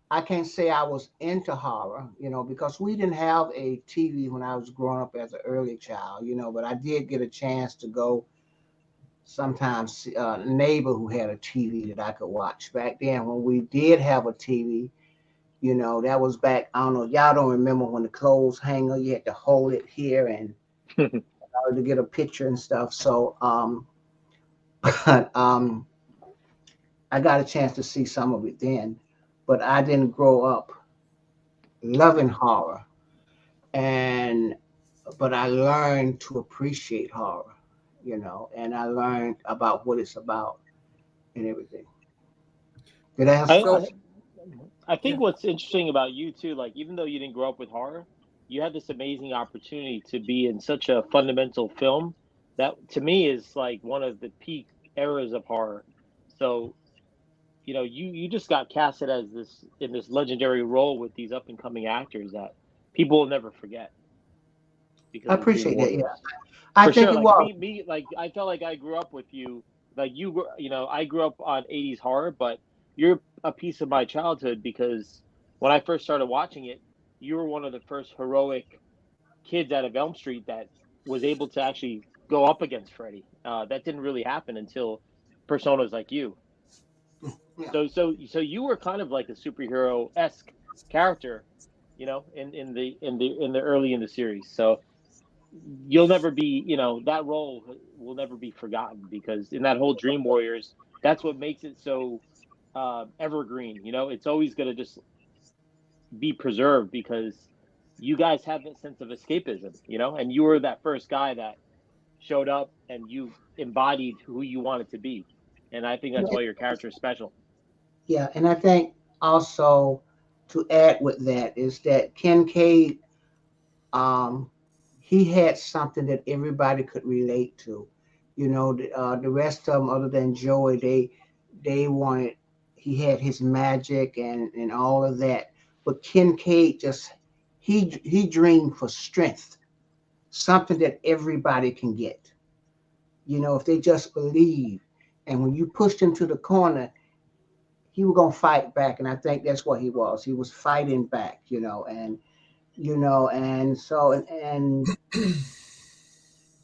I can't say I was into horror, because we didn't have a TV when I was growing up as an early child, but I did get a chance to go sometimes see a neighbor who had a TV that I could watch. Back then, when we did have a TV, that was back, I don't know, y'all don't remember when the clothes hanger, you had to hold it here and in order to get a picture and stuff. So, but I got a chance to see some of it then, but I didn't grow up loving horror. And but I learned to appreciate horror, and I learned about what it's about and everything. Did I answer I, the So, I question? I yeah. think what's interesting about you too, like even though you didn't grow up with horror, you had this amazing opportunity to be in such a fundamental film that to me is like one of the peak eras of horror. So, you just got casted as this in this legendary role with these up and coming actors that people will never forget I because of Dream appreciate that. Yeah, Warriors. I For think sure. it Like was. me, like I felt like I grew up with you. Like I grew up on '80s horror, but you're a piece of my childhood because when I first started watching it, you were one of the first heroic kids out of Elm Street that was able to actually go up against Freddy. That didn't really happen until personas like you. Yeah. So you were kind of like a superhero-esque character, in the early in the series. So you'll never be, that role will never be forgotten because in that whole Dream Warriors, that's what makes it so evergreen. It's always going to just be preserved because you guys have that sense of escapism, and you were that first guy that showed up and you embodied who you wanted to be. And I think that's why your character is special. Yeah, and I think also to add with that is that Kincaid, um, he had something that everybody could relate to. The rest of them, other than Joey, they wanted. He had his magic and all of that, but Kincaid just he dreamed for strength, something that everybody can get. If they just believe. And when you pushed him to the corner, he was gonna fight back, and I think that's what he was. He was fighting back, and so and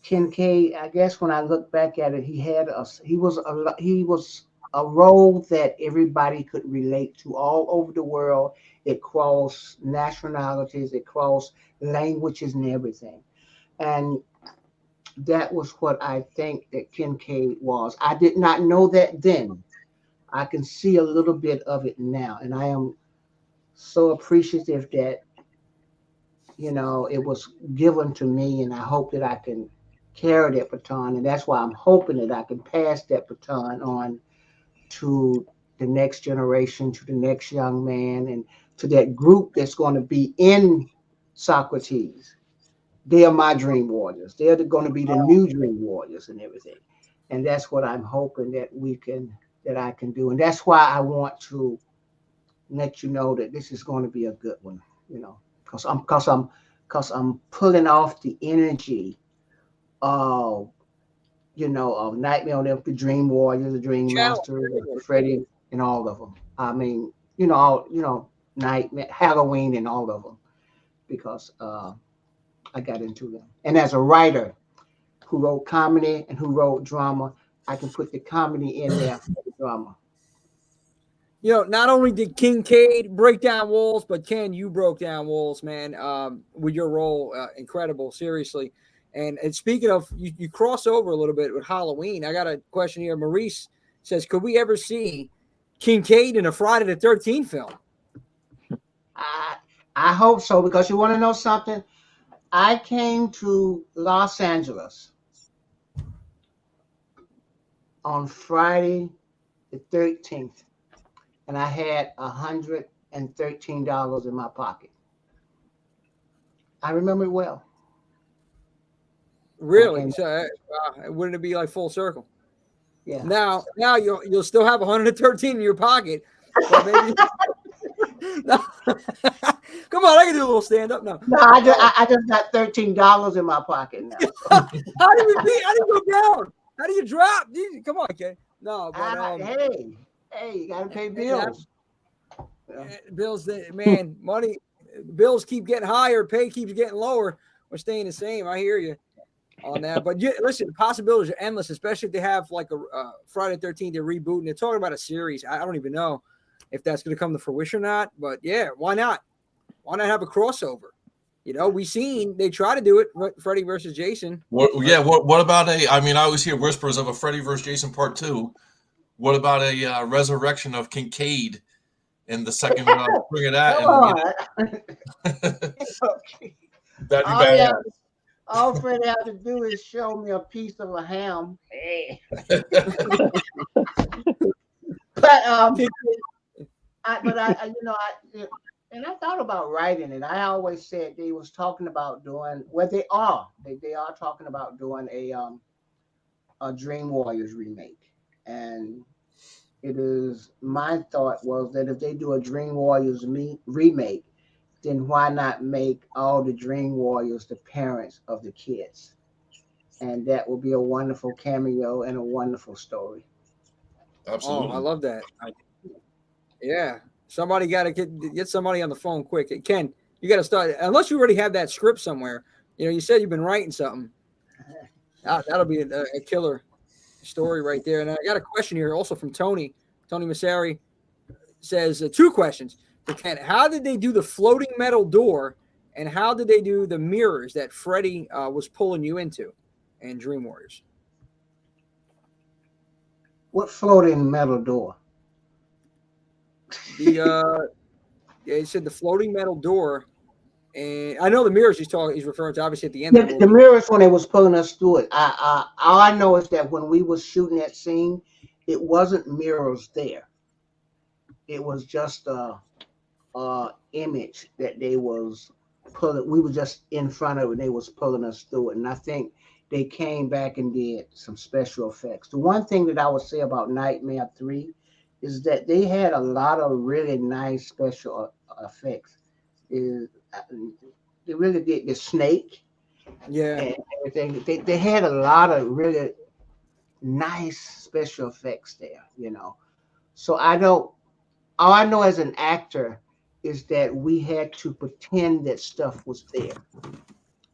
Kincaid. I guess when I look back at it, he was a role that everybody could relate to all over the world. It crossed nationalities, it crossed languages and everything, and that was what I think that Kincaid was. I did not know that then. I can see a little bit of it now, and I am so appreciative that it was given to me, and I hope that I can carry that baton, and that's why I'm hoping that I can pass that baton on to the next generation, to the next young man, and to that group that's going to be in Socrates. They are my dream warriors. They're going to be the new dream warriors and everything, and that's what I'm hoping that I can do, and that's why I want to let you know that this is going to be a good one, because I'm pulling off the energy of of Nightmare on Elm, the Dream Warriors, the Dream Channel. Master, Freddy, and all of them. I mean, all Nightmare, Halloween, and all of them, because I got into them. And as a writer who wrote comedy and who wrote drama, I can put the comedy in there for the drama. Not only did Kincaid break down walls, but Ken, you broke down walls, man, with your role. Incredible, seriously. And speaking of, you cross over a little bit with Halloween. I got a question here. Maurice says, could we ever see Kincaid in a Friday the 13th film? I I hope so, because you want to know something? I came to Los Angeles on Friday the 13th, and I had $113 in my pocket. I remember it well. I Really? came, So, wouldn't it be like full circle? yeah. Now you'll still have 113 in your pocket, but maybe. No. Come on, I can do a little stand up now. No, I just got $13 in my pocket now. So, How do you beat? How do you go down? How do you drop? Come on, Kay. No, but hey, you gotta pay bills. Yeah. bills, man, money, bills keep getting higher, pay keeps getting lower. We're staying the same. I hear you on that. But listen, the possibilities are endless, especially if they have like a Friday the 13th, they're rebooting. They're talking about a series. I don't even know if that's going to come to fruition or not. But yeah, why not? Why not have a crossover? We seen they try to do it, Freddy versus Jason. What about I mean, I always hear whispers of a Freddy versus Jason Part 2. What about a resurrection of Kincaid in the second spring of that? Come on. Okay. That'd be All, you bad. have, all Fred have to do is show me a piece of a ham. Hey. But and I thought about writing it. I always said they was talking about doing. Well, they are. They are talking about doing a Dream Warriors remake, and it is my thought was that if they do a Dream Warriors remake, then why not make all the Dream Warriors the parents of the kids, and that would be a wonderful cameo and a wonderful story. Absolutely. Oh, I love that. Yeah. Somebody got to get somebody on the phone quick. Ken, you got to start, unless you already have that script somewhere. You said you've been writing something. That'll be a killer story right there. And I got a question here also from Tony Tony Massari says 2 questions to Ken. How did they do the floating metal door, and how did they do the mirrors that Freddie was pulling you into in Dream Warriors? What floating metal door? He said the floating metal door, and I know the mirrors he's referring to obviously at the end Yeah, of the the movie. mirrors when they was pulling us through it. All I know is that when we was shooting that scene, it wasn't mirrors there. It was just a image that they was pulling. We were just in front of it. They was pulling us through it, and I think they came back and did some special effects. The one thing that I would say about Nightmare 3 is that they had a lot of really nice special effects. Is They really did the snake Yeah, and everything. They had a lot of really nice special effects there, you know. So I don't. All I know as an actor is that we had to pretend that stuff was there,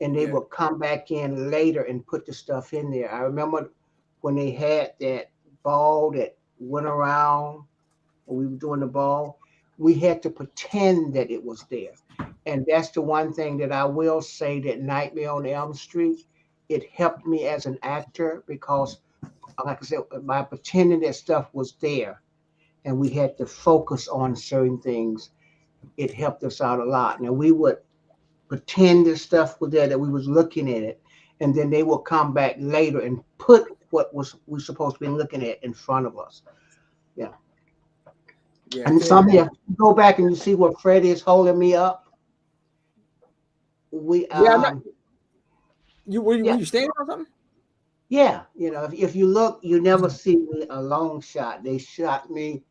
and they yeah, would come back in later and put the stuff in there. I remember when they had that ball that went around when we were doing the ball, we had to pretend that it was there. And that's the one thing that I will say that Nightmare on Elm Street, it helped me as an actor because, like I said, by pretending that stuff was there and we had to focus on certain things, it helped us out a lot. Now we would pretend this stuff was there, that we was looking at it, and then they will come back later and put what was we supposed to be looking at in front of us. Yeah. yeah. And some of you go back and you see where Freddie is holding me up. We Yeah, were yeah, you standing on something? yeah, you know, if you look, you never see me a long shot. They shot me.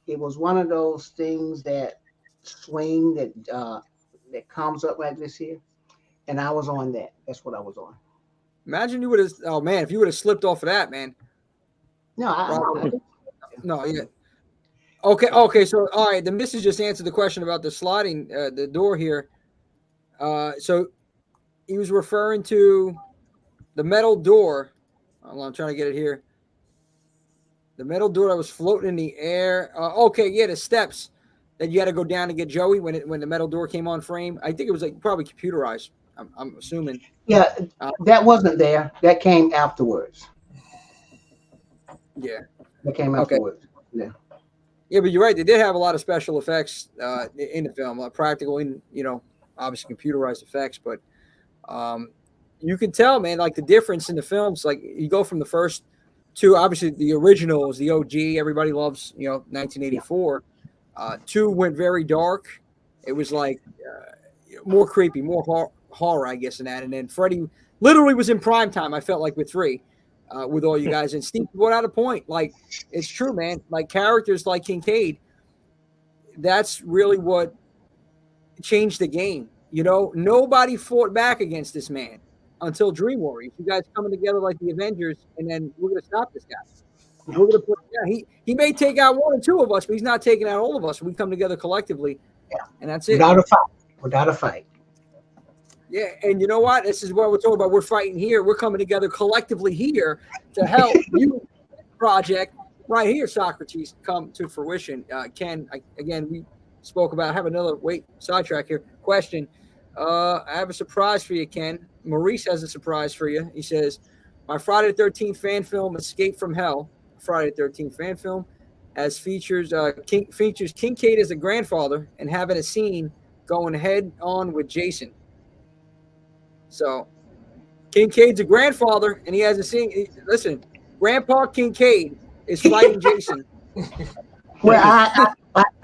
It was one of those things that swing that comes up like this here, and I was on that. That's what I was on. Imagine you would have. Oh man, if you would have slipped off of that, man. No, No, yeah. Okay. So, all right, the missus just answered the question about the sliding, the door here. So he was referring to the metal door. Hold on, I'm trying to get it here. The metal door that was floating in the air. Okay, yeah, the steps that you had to go down to get Joey when the metal door came on frame. I think it was like probably computerized. I'm assuming. yeah, Uh, that wasn't there. That came afterwards. yeah. That came Okay. afterwards. Yeah. Yeah, but you're right. They did have a lot of special effects in the film, practical and obviously computerized effects. But you can tell, man, like the difference in the films. Like you go from the first two, obviously the original is the OG. Everybody loves, 1984. 2 went very dark. It was like more creepy, more horror, I guess, in that. And then Freddy literally was in prime time. I felt like with 3, with all you guys. And Steve brought out a point. Like it's true, man. Like characters like Kincaid, that's really what changed the game. Nobody fought back against this man until Dream Warriors. You guys coming together like the Avengers, and then we're gonna stop this guy. We're gonna put. Yeah, he may take out 1 or 2 of us, but he's not taking out all of us. We come together collectively, and that's it. Without a fight. Without a fight. Yeah, and you know what? This is what we're talking about. We're fighting here. We're coming together collectively here to help you project right here, Socrates, come to fruition. Ken, again, we spoke about. I have another sidetrack here. Question. I have a surprise for you, Ken. Maurice has a surprise for you. He says, my Friday the 13th fan film, Escape from Hell, Friday the 13th fan film, features Kincaid as a grandfather and having a scene going head on with Jason. So Kincaid's a grandfather, and he has a scene. Listen, Grandpa Kincaid is fighting Jason. Well,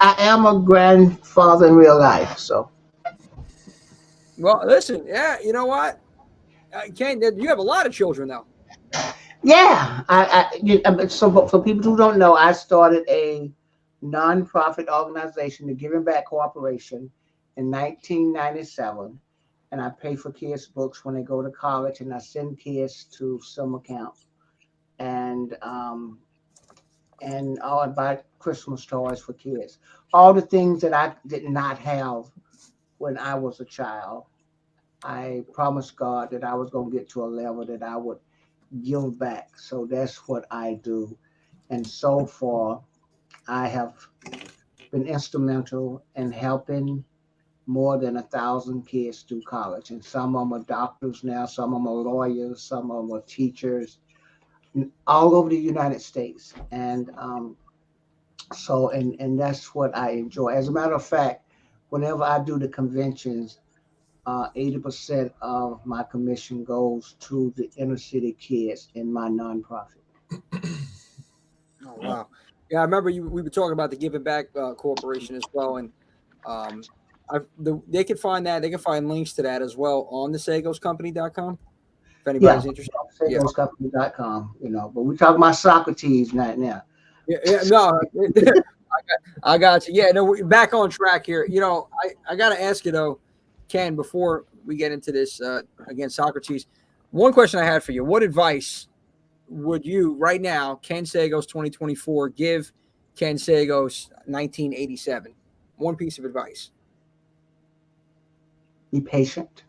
I am a grandfather in real life, so. Well, listen, yeah, you know what? Ken, you have a lot of children, though. Yeah, so for people who don't know, I started a nonprofit organization, the Giving Back Corporation, in 1997, and I pay for kids' books when they go to college, and I send kids to summer camp, and I buy Christmas toys for kids. All the things that I did not have when I was a child, I promised God that I was going to get to a level that I would give back. So that's what I do. And so far, I have been instrumental in helping more than 1,000 kids through college, and some of them are doctors now, some of them are lawyers, some of them are teachers, all over the United States. And and that's what I enjoy. As a matter of fact, whenever I do the conventions, 80% of my commission goes to the inner city kids in my nonprofit. Oh, wow. Yeah, I remember we were talking about the Giving Back Corporation as well, and they can find that. They can find links to that as well on the sagoscompany.com if Yeah, anybody's interested. Yeah, sagoscompany.com, but we're talking about Socrates right now. yeah, no, I got you. Yeah, no, we're back on track here. I got to ask you though, Ken, before we get into this again, Socrates. One question I had for you: what advice would you right now, Ken Sagoes 2024, give Ken Sagoes 1987? One piece of advice. Be patient.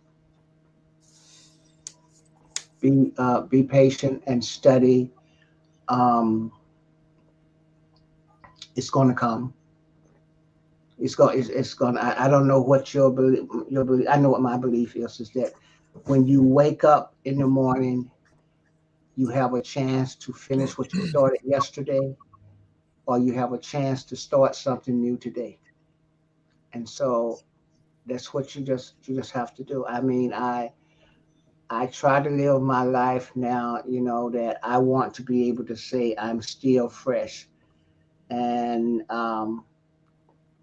Be patient and study. It's going to come. It's going. I don't know what your belief. I know what my belief is that when you wake up in the morning, you have a chance to finish what you started yesterday, or you have a chance to start something new today. And so that's what you just have to do. I mean, I try to live my life now, that I want to be able to say I'm still fresh. And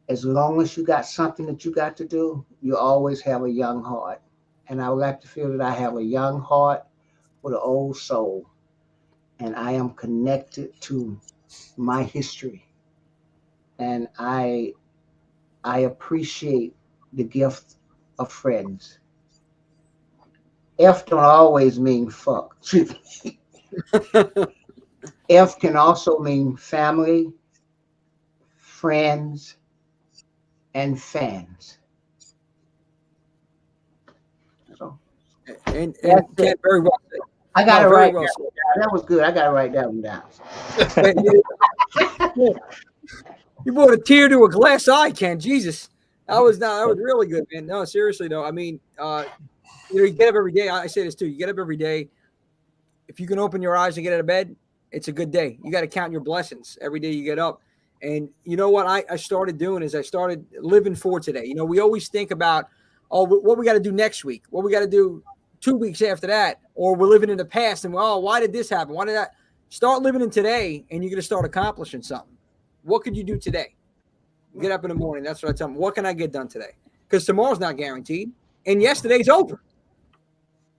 as long as you got something that you got to do, you always have a young heart. And I would like to feel that I have a young heart with an old soul. And I am connected to my history. And I appreciate the gift of friends. F don't always mean fuck. F can also mean family, friends, and fans. So And that's Ken, it. very well said. I got No, to very write well that said. one down. That was good. I got to write that one down. You brought a tear to a glass eye, Ken. Jesus, that was really good, man. No, seriously though. I mean, you get up every day. I say this too. You get up every day. If you can open your eyes and get out of bed, it's a good day. You got to count your blessings every day you get up. And you know what I started doing is I started living for today. We always think about, what we got to do next week, what we got to do 2 weeks after that, or we're living in the past and, why did this happen? Why did that? Start living in today, and you're going to start accomplishing something. What could you do today? Get up in the morning. That's what I tell them. What can I get done today? Because tomorrow's not guaranteed, and yesterday's over.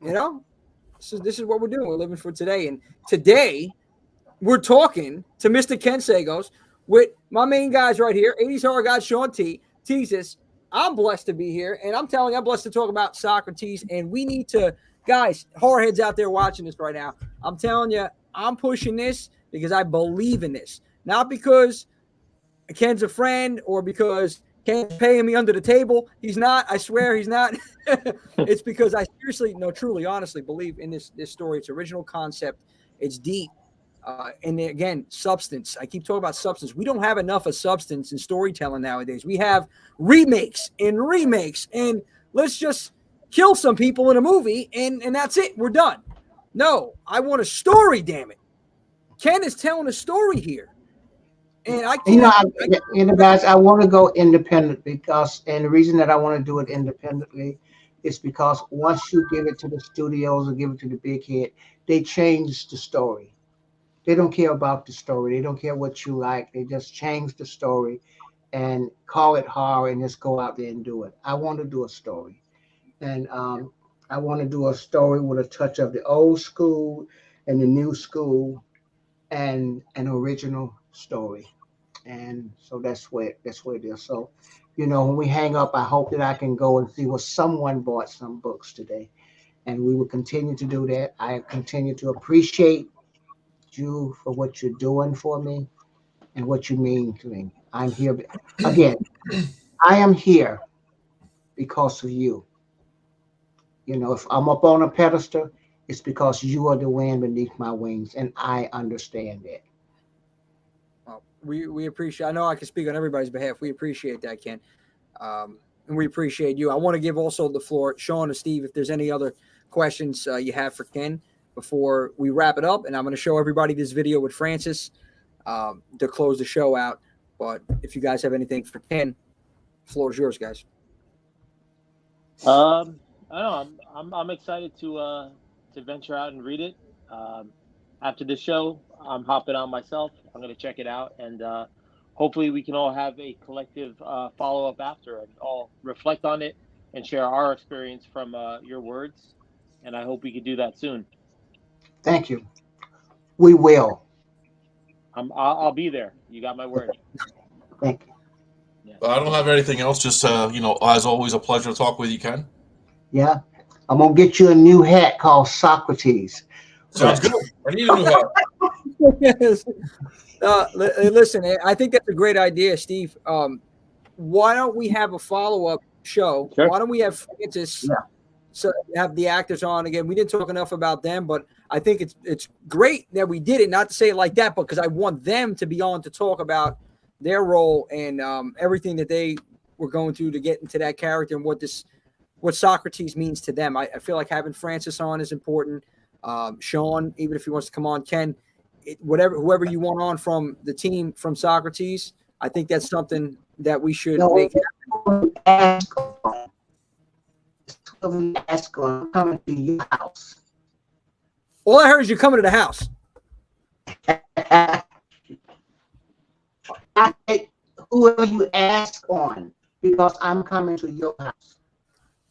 This is what we're doing. We're living for today, and today we're talking to Mr. Ken Sagoes with my main guys right here, 80s horror guy Sean T. Teases. I'm blessed to be here, and I'm telling you, I'm blessed to talk about Socrates, and we need to, guys, horror heads out there watching this right now, I'm telling you, I'm pushing this because I believe in this. Not because Ken's a friend or because Ken's paying me under the table. He's not. I swear he's not. It's because I seriously, no, truly, honestly believe in this story. It's original concept. It's deep. And again, substance. I keep talking about substance. We don't have enough of substance in storytelling nowadays. We have remakes, and let's just kill some people in a movie, and that's it. We're done. No, I want a story, damn it. Ken is telling a story here. And I can't. Guys, I want to go independent and the reason that I want to do it independently is because once you give it to the studios or give it to the big head, they change the story. They don't care about the story. They don't care what you like. They just change the story and call it horror and just go out there and do it. I want to do a story. And I want to do a story with a touch of the old school and the new school and an original story. And so that's where it is. So, when we hang up, I hope that I can go and see what someone bought some books today. And we will continue to do that. I continue to appreciate you for what you're doing for me and what you mean to me. I'm here again. I am here because of you. If I'm up on a pedestal, it's because you are the wind beneath my wings, and I understand that. Well, We appreciate. I know I can speak on everybody's behalf. We appreciate that, Ken, and we appreciate you. I want to give also the floor, Sean and Steve, if there's any other questions you have for Ken before we wrap it up. And I'm going to show everybody this video with Francis to close the show out. But if you guys have anything for Ken, the floor is yours, guys. I don't know. I'm excited to venture out and read it. After the show, I'm hopping on myself. I'm going to check it out, and hopefully we can all have a collective follow-up after and all reflect on it and share our experience from your words. And I hope we can do that soon. Thank you. We will. I'll be there. You got my word. Thank you. I don't have anything else. Just as always, a pleasure to talk with you, Ken. Yeah. I'm going to get you a new hat called Socrates. Sounds good. I need a new hat. Yes. Listen, I think that's a great idea, Steve. Why don't we have a follow-up show? Sure. Why don't we have Francis? Yeah. So have the actors on again. We didn't talk enough about them, but I think it's great that we did it. Not to say it like that, but because I want them to be on to talk about their role and everything that they were going through to get into that character and what Socrates means to them. I feel like having Francis on is important. Sean, even if he wants to come on, Ken, whoever you want on from the team from Socrates, I think that's something that we should make happen. I'm coming to your house. All I heard is you're coming to the house. I take whoever you ask on because I'm coming to your house.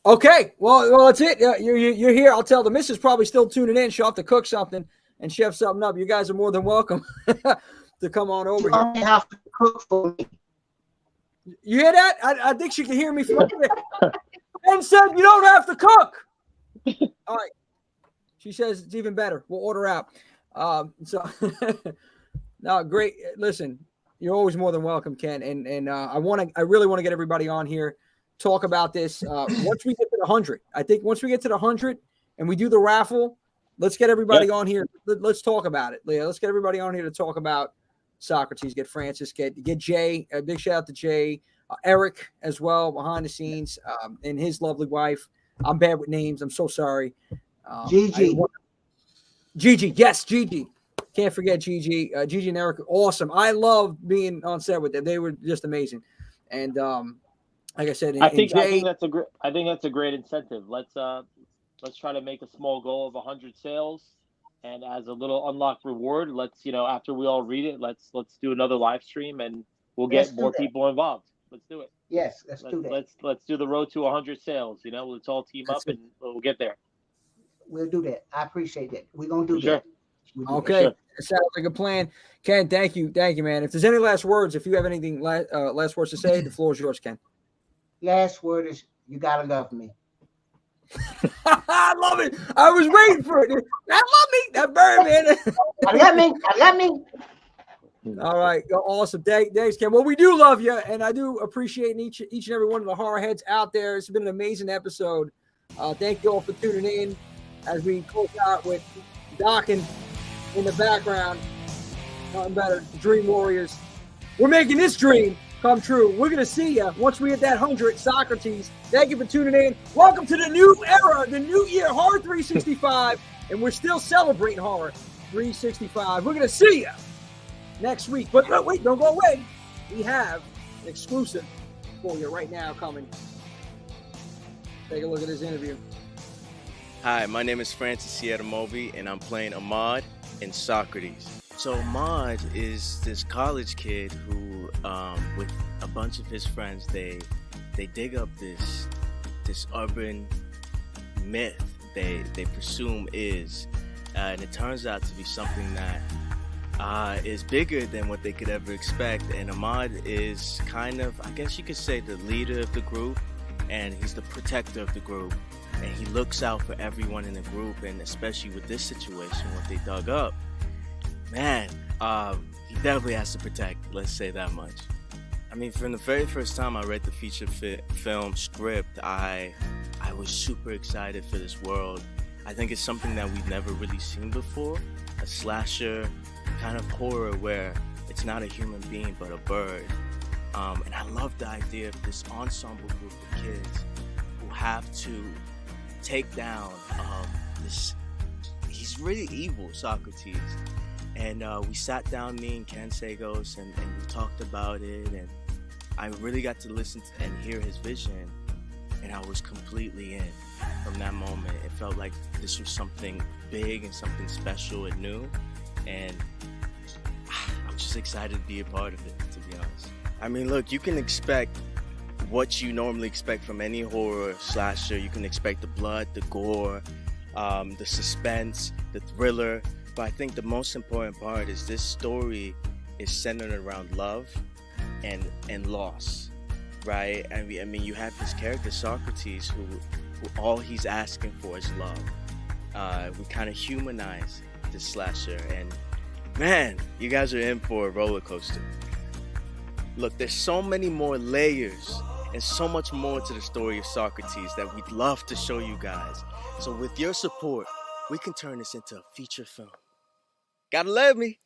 Okay, well, that's it. You're here. I'll tell the missus probably still tuning in. She'll have to cook something and chef something up. You guys are more than welcome to come on over You only have to cook for me. You hear that? I think she can hear me from there. And said you don't have to cook. All right. She says it's even better. We'll order out. No, great. Listen, you're always more than welcome, Ken. And I really want to get everybody on here, talk about this. Once we get to the 100, I think once we get to the 100 and we do the raffle, let's get everybody on here. Let's talk about it. Leah, let's get everybody on here to talk about Socrates. Get Francis, get Jay. A big shout out to Jay, Eric as well behind the scenes, and his lovely wife. I'm bad with names. I'm so sorry. Gigi. Gigi, yes, Gigi. Can't forget Gigi. Gigi and Eric, awesome. I love being on set with them. They were just amazing. And like I said, I think that's a great incentive. Let's try to make a small goal of 100 sales, and as a little unlocked reward, let's after we all read it, let's do another live stream, and we'll get more people involved. Let's do it. Yes, let's do that. Let's do the road to 100 sales. Let's all team up and we'll get there. We'll do that. I appreciate that. We're gonna do Sure. that. Okay, that sounds like a plan. Ken, thank you, man. If there's any last words, if you have anything last words to say, the floor is yours, Ken. Last word is you gotta love me. I love it. I was waiting for it. I love me. That bird, man. I love me. All right, awesome. Thanks, Ken. Well, we do love you, and I do appreciate each and every one of the horror heads out there. It's been an amazing episode. Thank you all for tuning in as we close out with Docking in the background. Nothing better. Dream Warriors. We're making this dream come true. We're going to see you once we hit that 100. Socrates, thank you for tuning in. Welcome to the new era, the new year, Horror 365, and we're still celebrating Horror 365. We're going to see you next week. But wait, don't go away. We have an exclusive for you right now coming. Take a look at this interview. Hi, my name is Francis Sierra Moby, and I'm playing Ahmad in Socrates. So Ahmad is this college kid who, with a bunch of his friends, they dig up this urban myth they presume is, and it turns out to be something that is bigger than what they could ever expect. And Ahmad is kind of, I guess you could say, the leader of the group, and he's the protector of the group, and he looks out for everyone in the group. And especially with this situation, what they dug up, man, he definitely has to protect, let's say that much. I mean, from the very first time I read the feature film script, I was super excited for this world. I think it's something that we've never really seen before, a slasher kind of horror where it's not a human being but a bird. And I love the idea of this ensemble group of kids who have to take down this. He's really evil, Socrates. And we sat down, me and Ken Sagoes, and we talked about it. And I really got to listen to and hear his vision. And I was completely in from that moment. It felt like this was something big and something special and new. And I'm just excited to be a part of it, to be honest. I mean, look, you can expect what you normally expect from any horror slasher. You can expect the blood, the gore, the suspense, the thriller. But I think the most important part is this story is centered around love and loss, right? I mean, you have this character, Socrates, who all he's asking for is love. We kind of humanize this slasher, and man, you guys are in for a roller coaster. Look, there's so many more layers and so much more to the story of Socrates that we'd love to show you guys. So with your support, we can turn this into a feature film. Gotta love me.